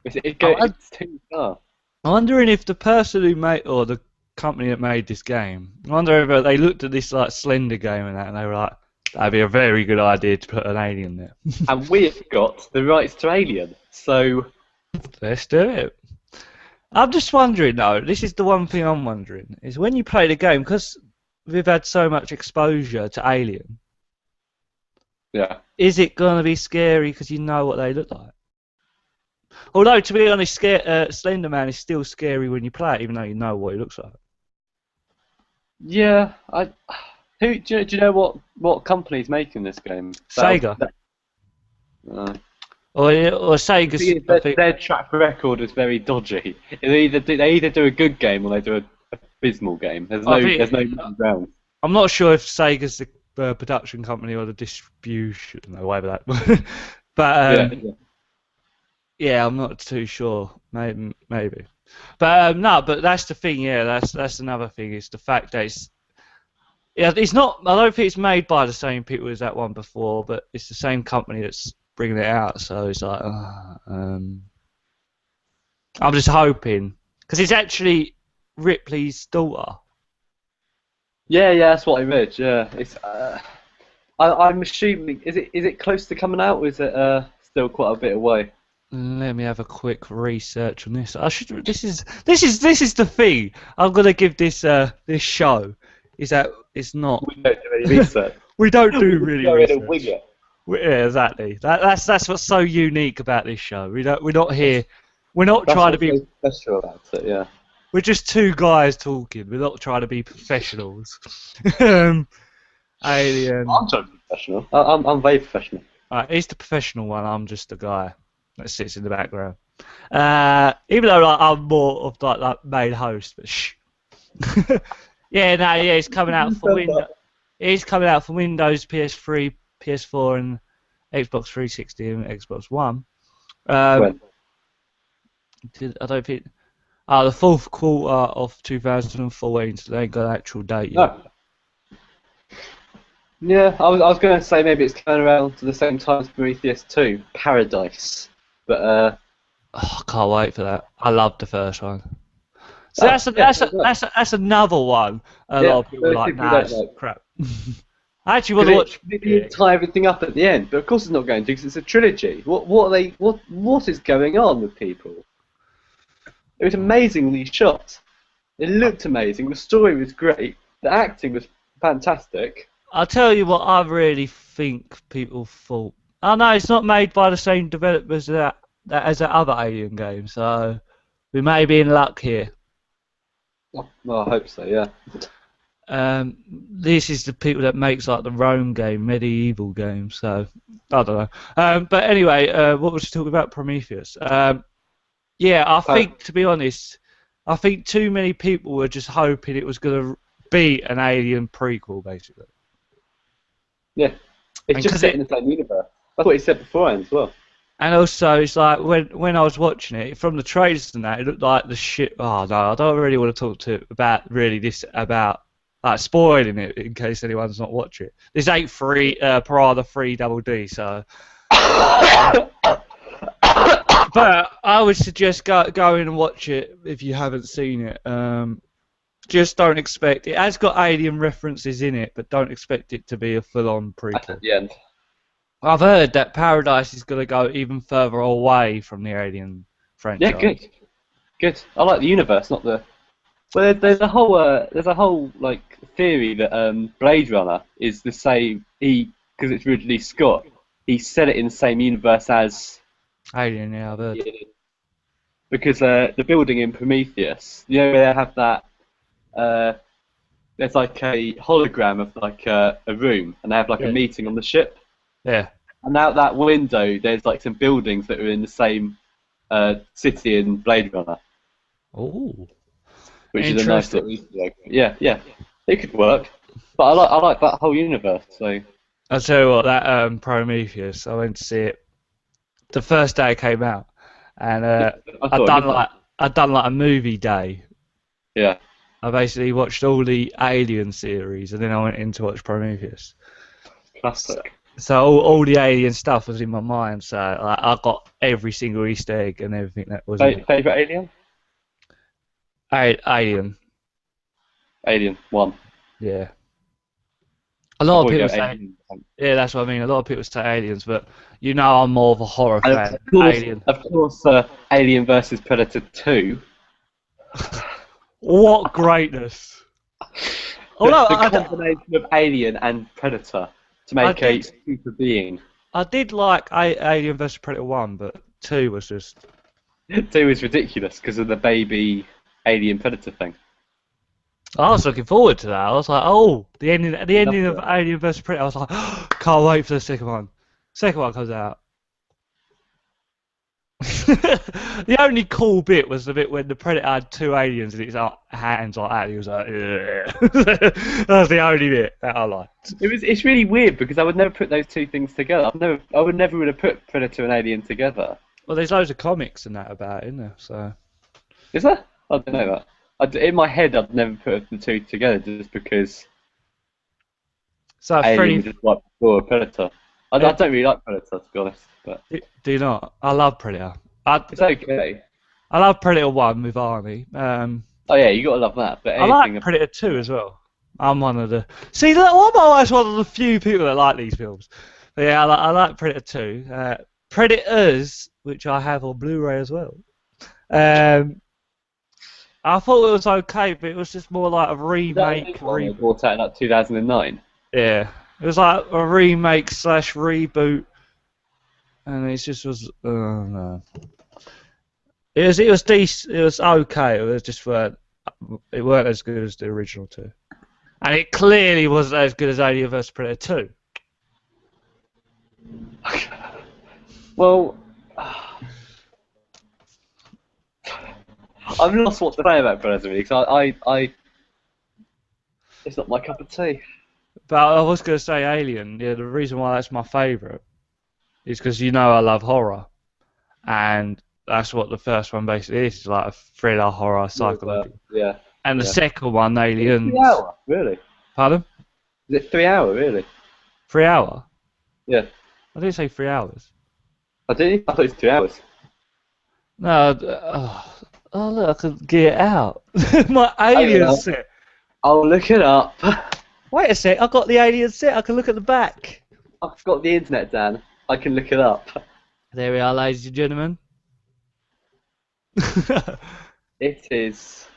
It's too far. I'm wondering if the person who made, or the company that made this game, I wonder if they looked at this like Slender game and they were like, that'd be a very good idea to put an alien there. And we've got the rights to Alien, so let's do it. I'm just wondering though, this is the one thing I'm wondering, is when you play the game, because we've had so much exposure to Alien, yeah. Is it going to be scary because you know what they look like? Although, to be honest, Slender Man is still scary when you play it, even though you know what he looks like. Yeah, do you know what company's making this game? Sega. Or Sega's. Their track record is very dodgy. They either do a good game or they do an abysmal game. There's no middle ground. I'm not sure if Sega's the production company or the distribution, no, whatever that. But yeah, I'm not too sure. Maybe. But no, but that's the thing. Yeah, that's another thing. Is the fact that it's not. I don't think it's made by the same people as that one before, but it's the same company that's bringing it out. So it's like, I'm just hoping because it's actually Ripley's daughter. Yeah, that's what I read. Yeah, it's. I'm assuming is it close to coming out, or is it still quite a bit away? Let me have a quick research on this. This is the thing. I'm gonna give this this show is that it's not. We don't do any research. We don't do really research. Wing it. Yeah, exactly. That's what's so unique about this show. We're not here. We're not trying to be special about it. Yeah. We're just two guys talking. We're not trying to be professionals. Alien. I'm trying to be professional. I'm very professional. Alright, he's the professional one. I'm just the guy that sits in the background. Even though I'm more of like main host, but shh. It's coming out for Windows. It's coming out for Windows, PS3, PS4, and Xbox 360 and Xbox One. When? I don't think. The fourth quarter of 2014, so they ain't got an actual date yet. No. Yeah, I was going to say maybe it's coming around to the same time as Prometheus 2, Paradise, but I can't wait for that. I loved the first one. So that's another one. A lot of people are like, nah, it's crap. I actually want to watch. Maybe tie everything up at the end, but of course it's not going to because it's a trilogy. What is going on with people? It was amazingly shot. It looked amazing. The story was great. The acting was fantastic. I'll tell you what I really think people thought. Oh no, it's not made by the same developers as that other Alien game, so we may be in luck here. Well, I hope so, yeah. This is the people that makes like the Rome game, medieval game, so I don't know. But anyway, what was we talking about? Prometheus. I think, to be honest, I think too many people were just hoping it was going to be an Alien prequel, basically. Yeah, it's just set in the same universe. That's what he said beforehand as well. And also, it's like when I was watching it from the trailers and that, it looked like the shit. Oh no, I don't really want to talk about like spoiling it in case anyone's not watching it. This ain't free Parada 3 Double D, so. But I would suggest go in and watch it if you haven't seen it. Just don't expect it has got Alien references in it, but don't expect it to be a full-on prequel. At the end. I've heard that Paradise is going to go even further away from the Alien franchise. Yeah, good. I like the universe, not the. Well, there's a whole like theory that Blade Runner is the same. Because it's Ridley Scott. He set it in the same universe as Alien, yeah, I've heard. because the building in Prometheus, you know where they have that. There's like a hologram of like a room, and they have like a Yeah. meeting on the ship. Yeah. And out that window, there's like some buildings that are in the same city in Blade Runner, Oh. which is a nice Interesting. little Easter egg. Yeah, yeah, it could work. But I like that whole universe. So I'll tell you what, that Prometheus, I went to see it the first day it came out, and I I'd thought done it was like I'd done like a movie day. yeah. I basically watched all the Alien series, and then I went in to watch Prometheus. Classic. So all the Alien stuff was in my mind. So like, I got every single Easter egg and everything that was in Favorite Alien? Alien. Alien 1. Yeah. A lot of Before we people go say, Alien. yeah, that's what I mean. A lot of people say Aliens, but you know I'm more of a horror And fan. Alien. of course, Alien versus Predator 2. What greatness! Although The combination of Alien and Predator to make a did- super being. I did like Alien vs Predator 1, but 2 was just. 2 is ridiculous because of the baby Alien Predator thing. I was looking forward to that. I was like, oh, the ending of Loved Alien vs Predator. I was like, can't wait for the second one. Second one comes out. The only cool bit was the bit when the Predator had 2 aliens in its hands like that. He was like, ugh. That was the only bit that I liked. It's really weird because I would never put those two things together. I would never have put Predator and Alien together. Well, there's loads of comics and that about it, isn't there? So. Is there? I don't know that. In my head, I'd never put the two together just because So Alien Freddy, was just like before Predator. I don't really like Predator, to be honest, but do you not? I love Predator. it's okay. I love Predator 1 with Arnie. Oh yeah, you gotta love that. But I like Predator 2 as well. I'm one of the... See, look, I'm always one of the few people that like these films. But yeah, I like Predator 2. Predators, which I have on Blu-ray as well. I thought it was okay, but it was just more like a remake. They brought out in like 2009. Yeah, it was like a remake slash reboot, and it just was. No. It was decent. It was okay. It was just it weren't as good as the original 2, and it clearly wasn't as good as Alien vs Predator 2. Well, I'm lost what to say about Predator really, because it's not my cup of tea. But I was going to say Alien. Yeah, the reason why that's my favourite is because you know I love horror, and that's what the first one basically is. It's like a thriller, horror, psychology. Yeah. And the second one, Aliens. 3 hour, really? Pardon? Is it 3 hour, really? 3 hour? Yeah. I didn't say 3 hours. I did. I thought it was 2 hours. No. Oh look, I could get it out. My Alien know. set. I'll look it up. Wait a sec. I got the Alien set. I can look at the back. I've got the internet, Dan. I can look it up. There we are, ladies and gentlemen. It is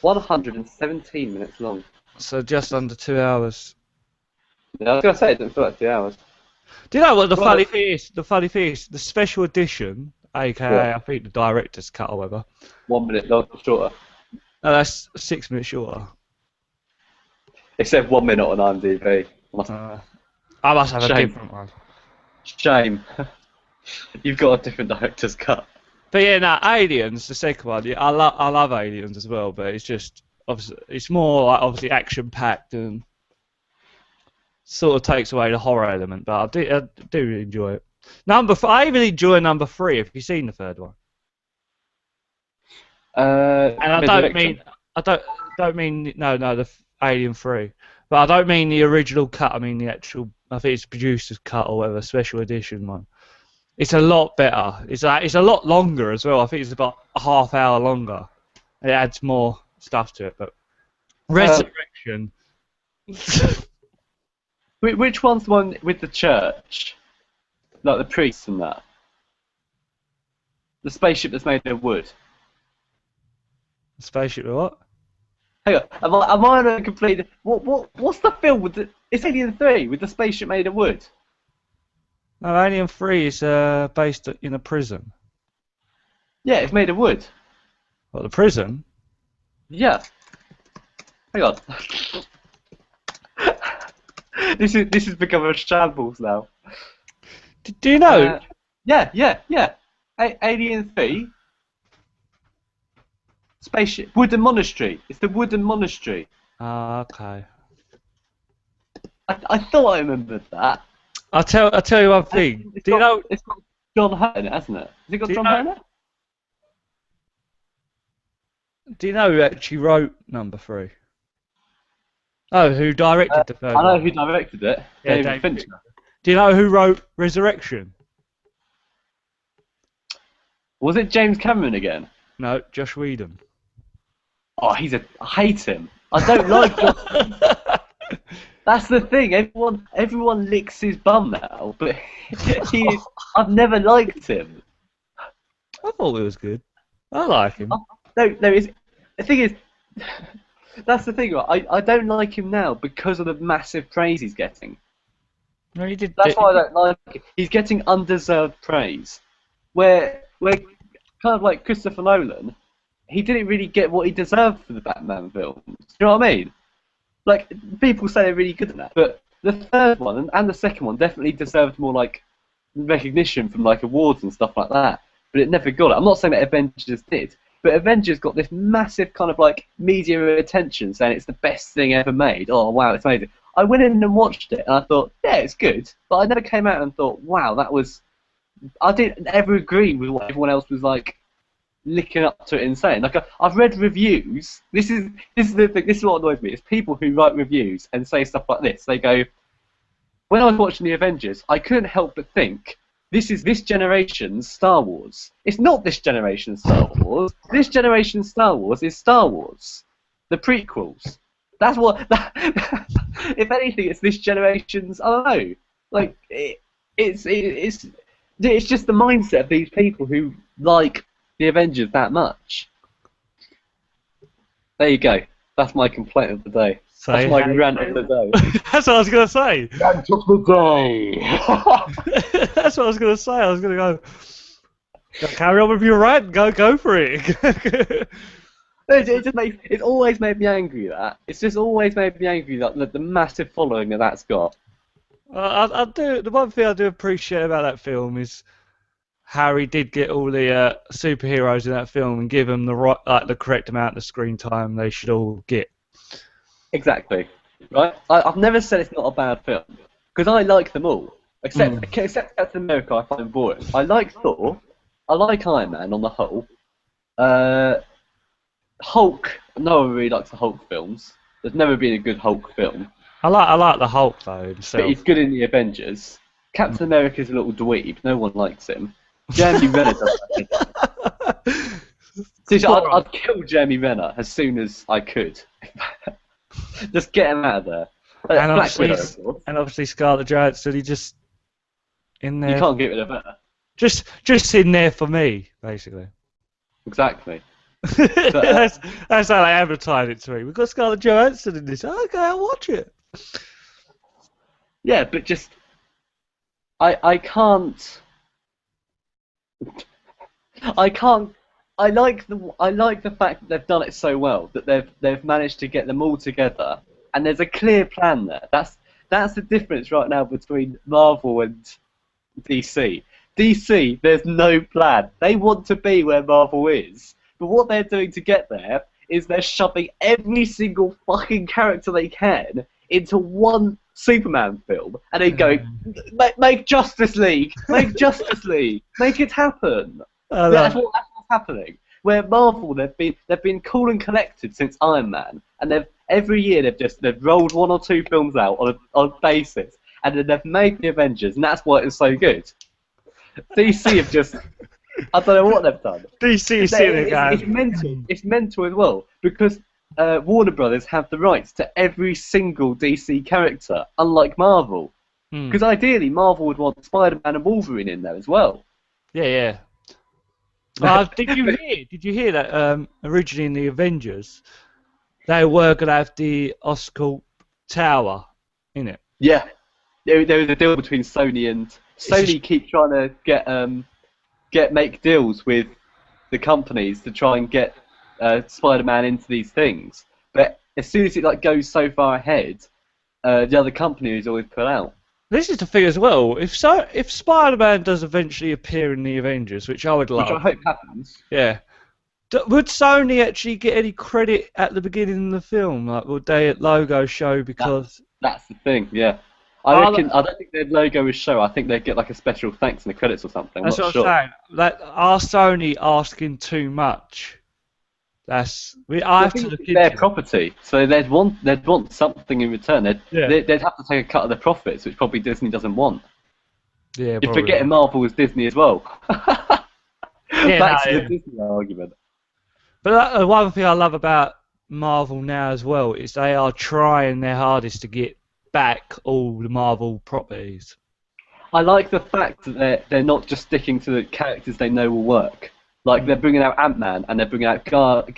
117 minutes long. So just under 2 hours. Yeah, I was going to say, it didn't feel like 2 hours. Do you know what the Well- funny thing is? The funny thing is, the special edition, aka Yeah. I think the director's cut or whatever. 1 minute long, shorter. No, that's 6 minutes shorter. It said 1 minute on IMDb. I must have a Shame. different one. Shame. You've got a different director's cut. But yeah, no, Aliens, the second one. Yeah, I love Aliens as well, but it's just obviously it's more like obviously action packed and sort of takes away the horror element. But I do enjoy it. I even enjoy number 3. Have you seen the third one? And I don't mean the Alien 3, but I don't mean the original cut. I mean the actual. I think it's producer's cut or whatever, special edition one. It's a lot better. It's a lot longer as well. I think it's about a half hour longer. It adds more stuff to it. But Resurrection. Which one's the one with the church? Like the priests and that? The spaceship that's made of wood. Spaceship or what? Hang on, am I on a complete... What's the film with the... It's Alien 3 with the spaceship made of wood. No, Alien 3 is based in a prison. Yeah, it's made of wood. What, the prison? Yeah. Hang on. This has become a shambles now. Do you know? Yeah. Alien 3, spaceship, wooden monastery. It's the wooden monastery. Ah, okay. I thought I remembered that. I'll tell you one thing. It's Do you know? It's got John Hurt in it, hasn't it? Has it got Do you John know? Hurt in it? Do you know who actually wrote number 3? Oh, who directed the third I know one? who directed it. Yeah, David David Fincher. Do you know who wrote Resurrection? Was it James Cameron again? No, Josh Whedon. Oh, I hate him. I don't like Josh. That's the thing. Everyone licks his bum now, but I've never liked him. I thought it was good. I like him. No. The thing is, that's the thing. Right? I don't like him now because of the massive praise he's getting. No, he did. That's why I don't like him. He's getting undeserved praise. Where kind of like Christopher Nolan, he didn't really get what he deserved for the Batman films. Do you know what I mean? Like, people say they're really good at that, but the third one and the second one definitely deserved more like recognition from like awards and stuff like that. But it never got it. I'm not saying that Avengers did, but Avengers got this massive kind of like media attention saying it's the best thing ever made. Oh wow, it's amazing. I went in and watched it and I thought, yeah, it's good, but I never came out and thought, wow, that was. I didn't ever agree with what everyone else was like licking up to it and saying. Like I've read reviews. This is the thing. This is what annoys me. It's people who write reviews and say stuff like this. They go, when I was watching the Avengers, I couldn't help but think this is this generation's Star Wars. It's not this generation's Star Wars. This generation's Star Wars is Star Wars, the prequels. That's what. If anything, it's this generation's. I don't know. Like it's just the mindset of these people who like the Avengers that much. There you go. That's my complaint of the day. That's my rant of the day. That's what I was going to say. Rant of the day. That's what I was going to say. I was going to go carry on with your rant. Go for it. It's always made me angry, that. It's just always made me angry, that the massive following that's got. I do. The one thing I do appreciate about that film is how he did get all the superheroes in that film and give them the correct amount of screen time they should all get. Exactly. Right. I've never said it's not a bad film because I like them all, except Captain America. I find boring. I like Thor. I like Iron Man on the whole. Hulk. No one really likes the Hulk films. There's never been a good Hulk film. I like the Hulk though himself. But he's good in the Avengers. Captain America's a little dweeb. No one likes him. Jeremy Renner does that. See, I'd kill Jeremy Renner as soon as I could. Just get him out of there. And obviously Scarlett Johansson, he just in there. You can't get rid of her. Just in there for me, basically. Exactly. That's how they advertise it to me. We've got Scarlett Johansson in this. Okay, I'll watch it. Yeah, but just I can't. I like the fact that they've done it so well, that they've managed to get them all together, and there's a clear plan there. That's the difference right now between Marvel and DC. DC, there's no plan. They want to be where Marvel is, but what they're doing to get there is they're shoving every single fucking character they can into one Superman film, and then going, make Justice League, make Justice League, make it happen. That's what's happening. Where Marvel, they've been cool and collected since Iron Man, and every year they've rolled one or two films out on a basis, and then they've made the Avengers, and that's why it's so good. DC have just, I don't know what they've done. DC is sitting there. It's mental. It's mental as well because Warner Brothers have the rights to every single DC character, unlike Marvel. Because ideally, Marvel would want Spider-Man and Wolverine in there as well. Yeah. Did you hear that originally in the Avengers, they were going to have the Oscorp Tower in it? Yeah. There was a deal between Sony and... Sony keep trying to make deals with the companies to try and get Spider-Man into these things. But as soon as it like goes so far ahead, the other company is always put out. This is the thing as well. If Spider-Man does eventually appear in the Avengers, which I would love, Which I hope happens. yeah. Would Sony actually get any credit at the beginning of the film? Like, would they at logo show because? That's the thing, yeah. I don't think their logo would show. I think they'd get like a special thanks in the credits or something. That's I'm what not I'm sure. saying. Like, are Sony asking too much? I have to look into their it. property, so they'd want something in return. Yeah. They'd have to take a cut of the profits, which probably Disney doesn't want. Yeah, You're probably. forgetting Marvel was Disney as well. Yeah, Back to no, the Disney argument. But one thing I love about Marvel now as well is they are trying their hardest to get back all the Marvel properties. I like the fact that they're not just sticking to the characters they know will work. Like they're bringing out Ant-Man and they're bringing out Guardians of the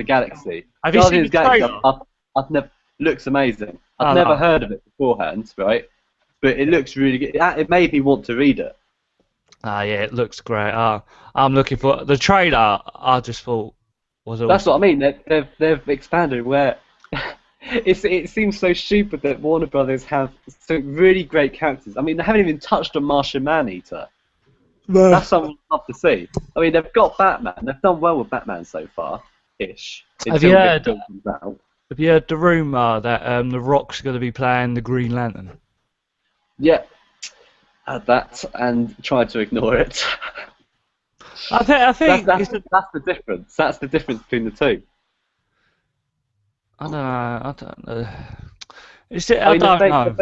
Galaxy. Have you seen the Guardians of the Galaxy trailer? I've never looks amazing. I I've never know. heard of it beforehand, right? But it looks really good. It made me want to read it. Ah, yeah, it looks great. I'm looking for the trailer. I just thought was awesome. That's what I mean. They've expanded where it seems so stupid that Warner Brothers have some really great characters. I mean, they haven't even touched on Martian Manhunter. No. That's something I'd love to see. I mean, they've got Batman. They've done well with Batman so far, ish. Have you heard? Until it comes out. Have you heard the rumor that The Rock's going to be playing the Green Lantern? Yeah, had that and tried to ignore it. I think that's the difference. That's the difference between the two. I don't know. I mean, don't know.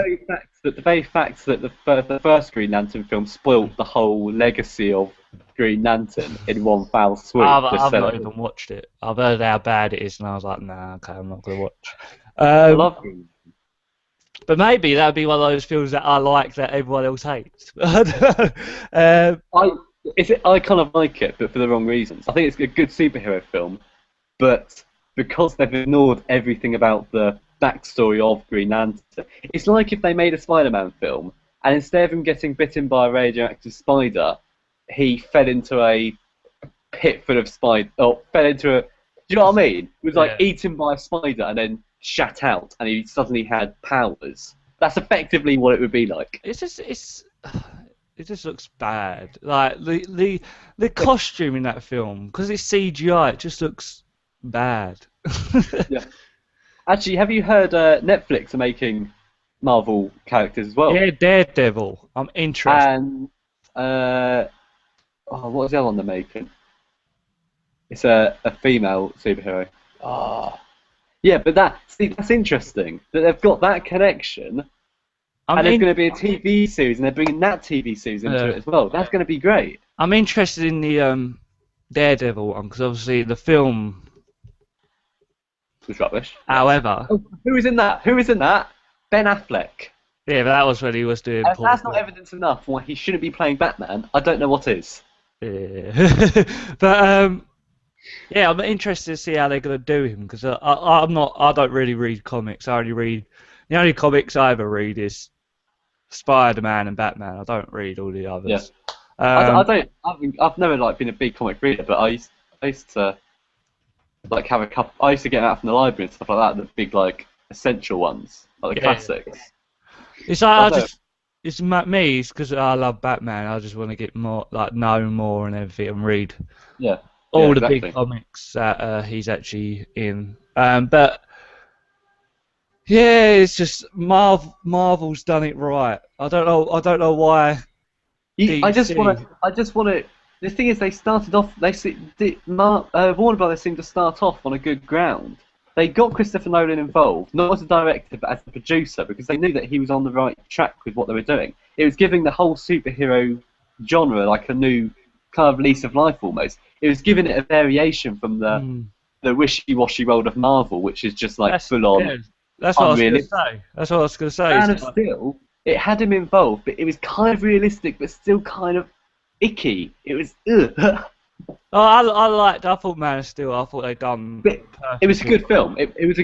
the very fact that the first Green Lantern film spoilt the whole legacy of Green Lantern in one foul swoop. I've not even watched it. I've heard how bad it is, and I was like, nah, okay, I'm not going to watch. I love Green. But maybe that would be one of those films that I like that everyone else hates. I kind of like it, but for the wrong reasons. I think it's a good superhero film, but because they've ignored everything about the backstory of Green Lantern, it's like if they made a Spider-Man film, and instead of him getting bitten by a radioactive spider, he fell into a pit full of spider, or fell into a. Do you know what I mean? He was like eaten by a spider and then shat out, and he suddenly had powers. That's effectively what it would be like. It just looks bad. Like the costume in that film, because it's CGI, it just looks bad. Yeah. Actually, have you heard Netflix are making Marvel characters as well? Yeah, Daredevil. I'm interested. And what was the other one they're making? It's a female superhero. Yeah, but that's interesting that they've got that connection, and there's going to be a TV series, and they're bringing that TV series into it as well. That's going to be great. I'm interested in the Daredevil one because obviously the film. It was rubbish. However, who was in that? Who was in that? Ben Affleck. Yeah, but that was when he was doing. If that's not evidence enough why he shouldn't be playing Batman, I don't know what is. Yeah, but yeah, I'm interested to see how they're gonna do him because I don't really read comics. I only read the only comics I ever read is Spider-Man and Batman. I don't read all the others. Yeah. I've never been a big comic reader, but I used to have a couple. I used to get them out from the library and stuff like that. The big essential ones, like the classics. It's like it's me. It's because I love Batman. I just want to get more, know more and everything, and read all the big comics that he's actually in. But yeah, it's just Marvel's done it right. I don't know why. I just want to. The thing is, they started off. Warner Brothers seemed to start off on a good ground. They got Christopher Nolan involved, not as a director, but as a producer, because they knew that he was on the right track with what they were doing. It was giving the whole superhero genre a new kind of lease of life almost. It was giving it a variation from the wishy-washy world of Marvel, which is just full on. Yeah, that's what I was going to say. That's what I was going to say. And still, it had him involved, but it was kind of realistic, but still kind of icky. It was. Oh, I liked. I thought Man of Steel. I thought they'd done. It was a good film. It was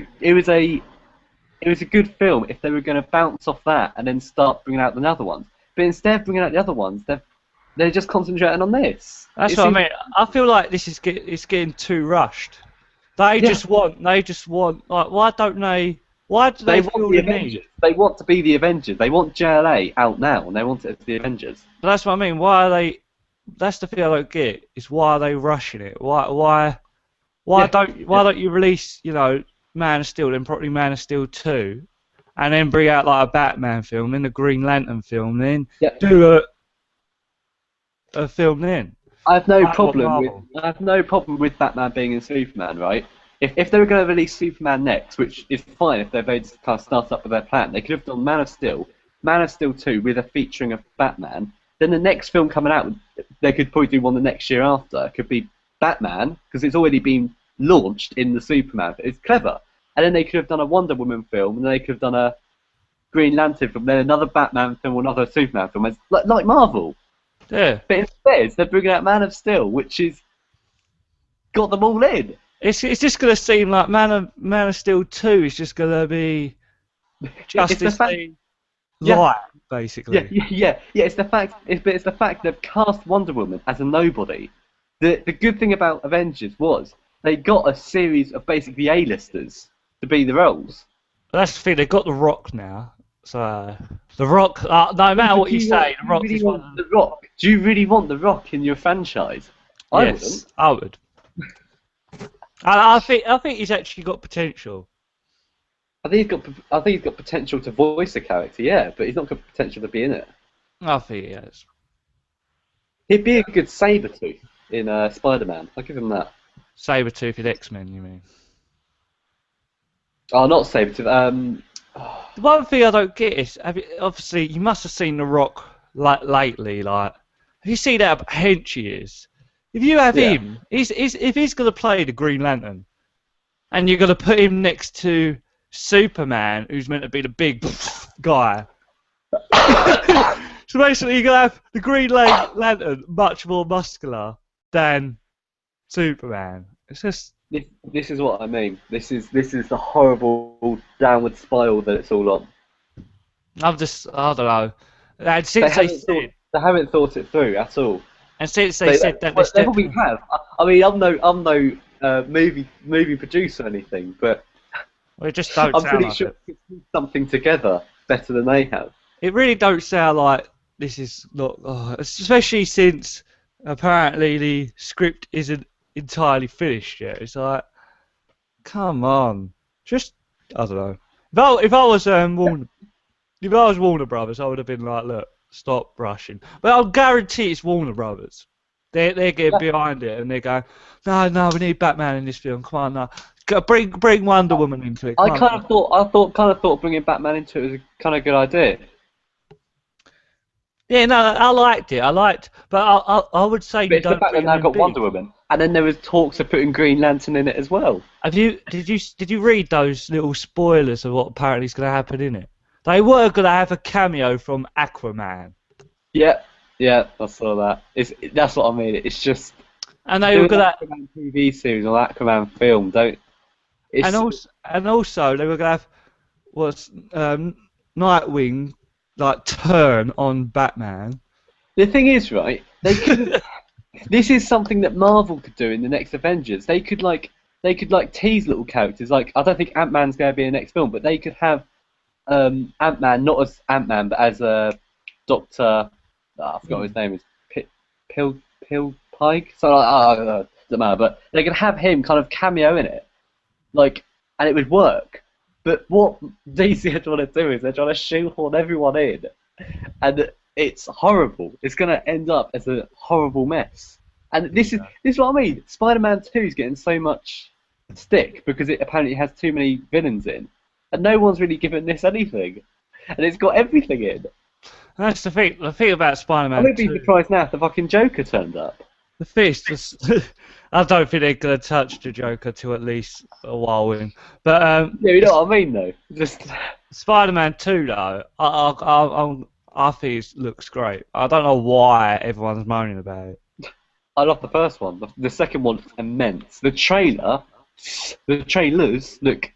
a good film if they were going to bounce off that and then start bringing out the other ones. But instead of bringing out the other ones, They're just concentrating on this. That's It what I seems, mean. I feel like this is it's getting too rushed. They yeah, just want like why do they they want feel the the need? Avengers. They want to be the Avengers. They want JLA out now, and they want it as the Avengers. But that's what I mean. Why are they? That's the thing I don't get. Is why are they rushing it? Yeah, Why don't you release Man of Steel, then probably Man of Steel 2, and then bring out like a Batman film, then a Green Lantern film, then yeah. do a film then. I have no Like what problem with Marvel. I have no problem with Batman being in Superman, right? If they were going to release Superman next, which is fine if they're going to kind of start up with their plan, they could have done Man of Steel 2 with a featuring of Batman. Then the next film coming out, they could probably do one the next year after. It could be Batman because it's already been launched in the Superman. It's clever. And then they could have done a Wonder Woman film, and then they could have done a Green Lantern film, then another Batman film, another Superman film, it's like Marvel. Yeah. But instead, they're bringing out Man of Steel, which is got them all in. It's just gonna seem like Man of Steel 2 is just gonna be It's the Justice fact, League yeah, light, basically. yeah. It's the fact they've cast Wonder Woman as a nobody. The good thing about Avengers was they got a series of basically A-listers to be the roles. That's the thing. They've got The Rock now, so The Rock. No matter what Do you say, The do you Rock really is want one. The Rock? Do you really want The Rock in your franchise? I Yes, wouldn't. I would. I think he's actually got potential. I think he's got potential to voice a character, yeah, but he's not got potential to be in it. I think he has. He'd be a good Sabretooth in Spider-Man. I'll give him that. Sabretooth in X-Men, you mean? Oh, not Sabretooth. The one thing I don't get is, obviously, you must have seen The Rock lately. Like, have you seen how hench he is? If you have Yeah. him, if he's going to play the Green Lantern, and you're going to put him next to Superman, who's meant to be the big guy. So basically, you're going to have the Green Lantern much more muscular than Superman. It's just. This is what I mean. This is the horrible downward spiral that it's all on. I don't know. And since They haven't thought it through at all. they said that Well, this they probably have. I mean, I'm no movie producer or anything, but well, it just don't I'm sound pretty like sure it. we could do something together better than they have. It really don't sound like this is not, especially since apparently the script isn't entirely finished yet. It's like, come on, just I don't know. If I was Warner Brothers, I would have been like, look, stop rushing. But I'll guarantee it's Warner Brothers. They're getting behind it and they're going, no, we need Batman in this film. Come on, now, bring Wonder Woman into it. I Come kind on. of thought bringing Batman into it was a kind of good idea. Yeah, no, I liked it. But I would say But you it's the don't fact that bring now him in got big. Wonder Woman, and then there was talks of putting Green Lantern in it as well. Did you read those little spoilers of what apparently is going to happen in it? They were going to have a cameo from Aquaman, Yeah, I saw that. That's what I mean. It's just and they do were an going to, Aquaman TV series or Aquaman film. Don't. It's, and also they were going to have Nightwing like turn on Batman. the thing is, right? They could. This is something that Marvel could do in the next Avengers. They could tease little characters. Like, I don't think Ant-Man's going to be in the next film, but they could have Ant-Man not as Ant-Man, but as a Doctor. I forgot what his name is. Pill Pike. So doesn't matter. But they could have him kind of cameo in it, like, and it would work. But what DC are trying to do is they're trying to shoehorn everyone in, and it's horrible. It's going to end up as a horrible mess. And this is what I mean. Spider-Man 2 is getting so much stick because it apparently has too many villains in, and no one's really given this anything, and it's got everything in. That's the thing. The thing about I Spider-Man wouldn't be 2, surprised now if the fucking Joker turned up. the Fist. I don't think they're going to touch the Joker till at least a while in. But Yeah, you know what I mean, though. Just Spider-Man 2 though, I think it looks great. I don't know why everyone's moaning about it. I love the first one. The second one's immense. The trailers look.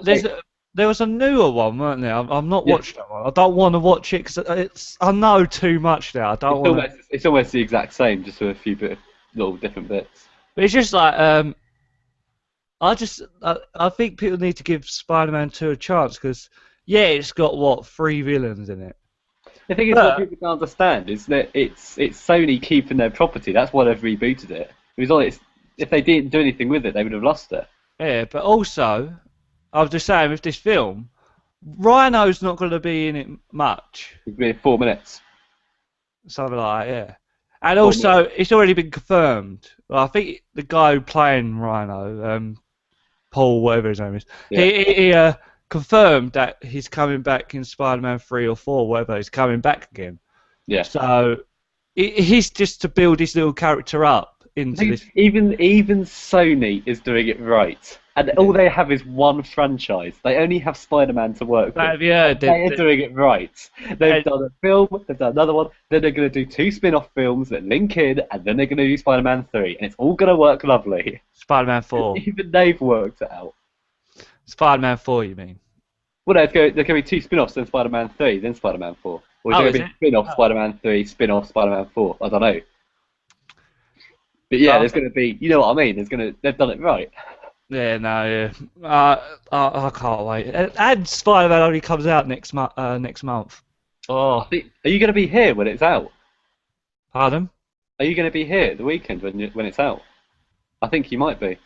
There's there was a newer one, weren't there? I'm not Yeah. watched that one. I don't want to watch it because I know too much now. I don't want to. It's almost the exact same, just with a few little different bits. But it's just like I think people need to give Spider-Man 2 a chance because yeah, it's got what 3 villains in it. The thing is, what people don't understand is that it's Sony keeping their property. That's why they've rebooted it. If they didn't do anything with it, they would have lost it. Yeah, but also I was just saying with this film, Rhino's not going to be in it much. It's been 4 minutes. Something like that, yeah. And also, it's already been confirmed. Well, I think the guy playing Rhino, Paul, whatever his name is, Yeah. he confirmed that he's coming back in Spider-Man 3 or 4, whatever. He's coming back again. Yeah. So he's just to build his little character up into this. Even Sony is doing it right, and all they have is one franchise. They only have Spider-Man to work with. Yeah, They are doing it right. They've done a film, they've done another one, then they're going to do 2 spin-off films that link in, and then they're going to do Spider-Man 3, and it's all going to work lovely. Spider-Man 4. Even they've worked it out. Spider-Man 4, you mean? Well, no, there's going to be 2 spin-offs, then Spider-Man 3, then Spider-Man 4. Or is there going to be spin-off Spider-Man 3, spin-off Spider-Man 4? I don't know. But yeah, there's going to be, you know what I mean? They've done it right. Yeah, no, yeah. I can't wait. And Spider-Man only comes out next month. Oh, Are you going to be here when it's out? pardon? Are you going to be here the weekend when it's out? I think you might be.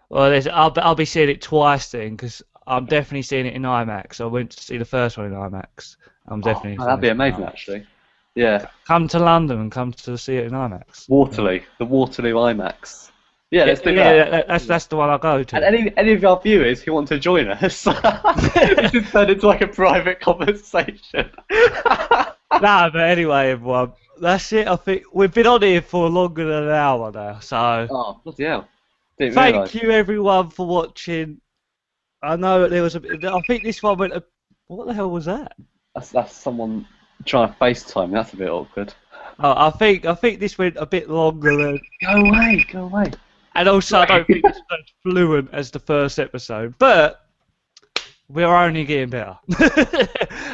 Well, I'll be seeing it twice then, because I'm definitely seeing it in IMAX. I went to see the first one in IMAX. I'm definitely. That'd be amazing, actually. Yeah. Come to London and come to see it in IMAX. Waterloo, the Waterloo IMAX. Yeah, let's do that. That's the one I'll go to. And any of our viewers who want to join us, this has turned into like a private conversation. Nah, but anyway, everyone, that's it. I think we've been on here for longer than an hour now, so. Oh, bloody hell. Didn't Thank realise. you, everyone, for watching. I know there was I think this one went. What the hell was that? That's someone trying to FaceTime. That's a bit awkward. Oh, I think this went a bit longer than. Go away. And also, I don't think it's as fluent as the first episode, but we're only getting better.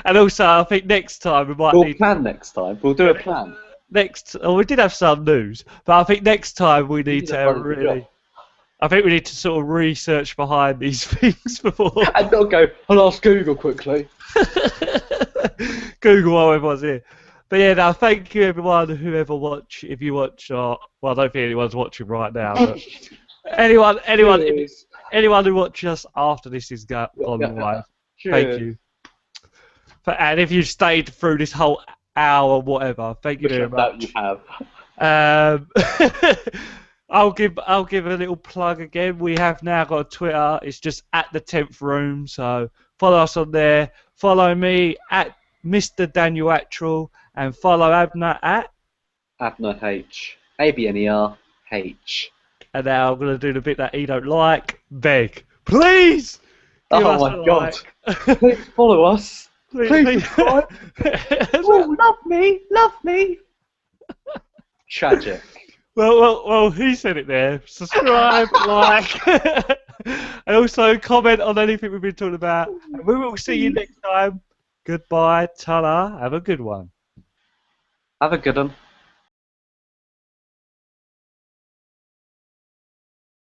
And also, I think next time we might We'll need. plan next time. We'll do a plan. We did have some news, but I think next time we need to really. I think we need to sort of research behind these things before. And not go, I'll ask Google quickly. Google while everyone's here. But yeah, now thank you everyone, whoever watch. If you watch, well, I don't think anyone's watching right now, but anyone who watches us after this is gone live, thank you. And if you stayed through this whole hour, whatever, thank you very much. You have. I'll give a little plug again. We have now got a Twitter. It's just at the 10th room. So follow us on there. Follow me at Mr. Daniel Attrell and follow Abner at Abner H. ABNER-H. And now I'm gonna do the bit that he don't like. Beg, please. Give us Oh my a God! like. Please follow us. Please. Oh, love me. Tragic. Well, he said it there. Subscribe, like, and also comment on anything we've been talking about. And we will see you next time. Goodbye, ta-ra. Have a good one. Have a good one.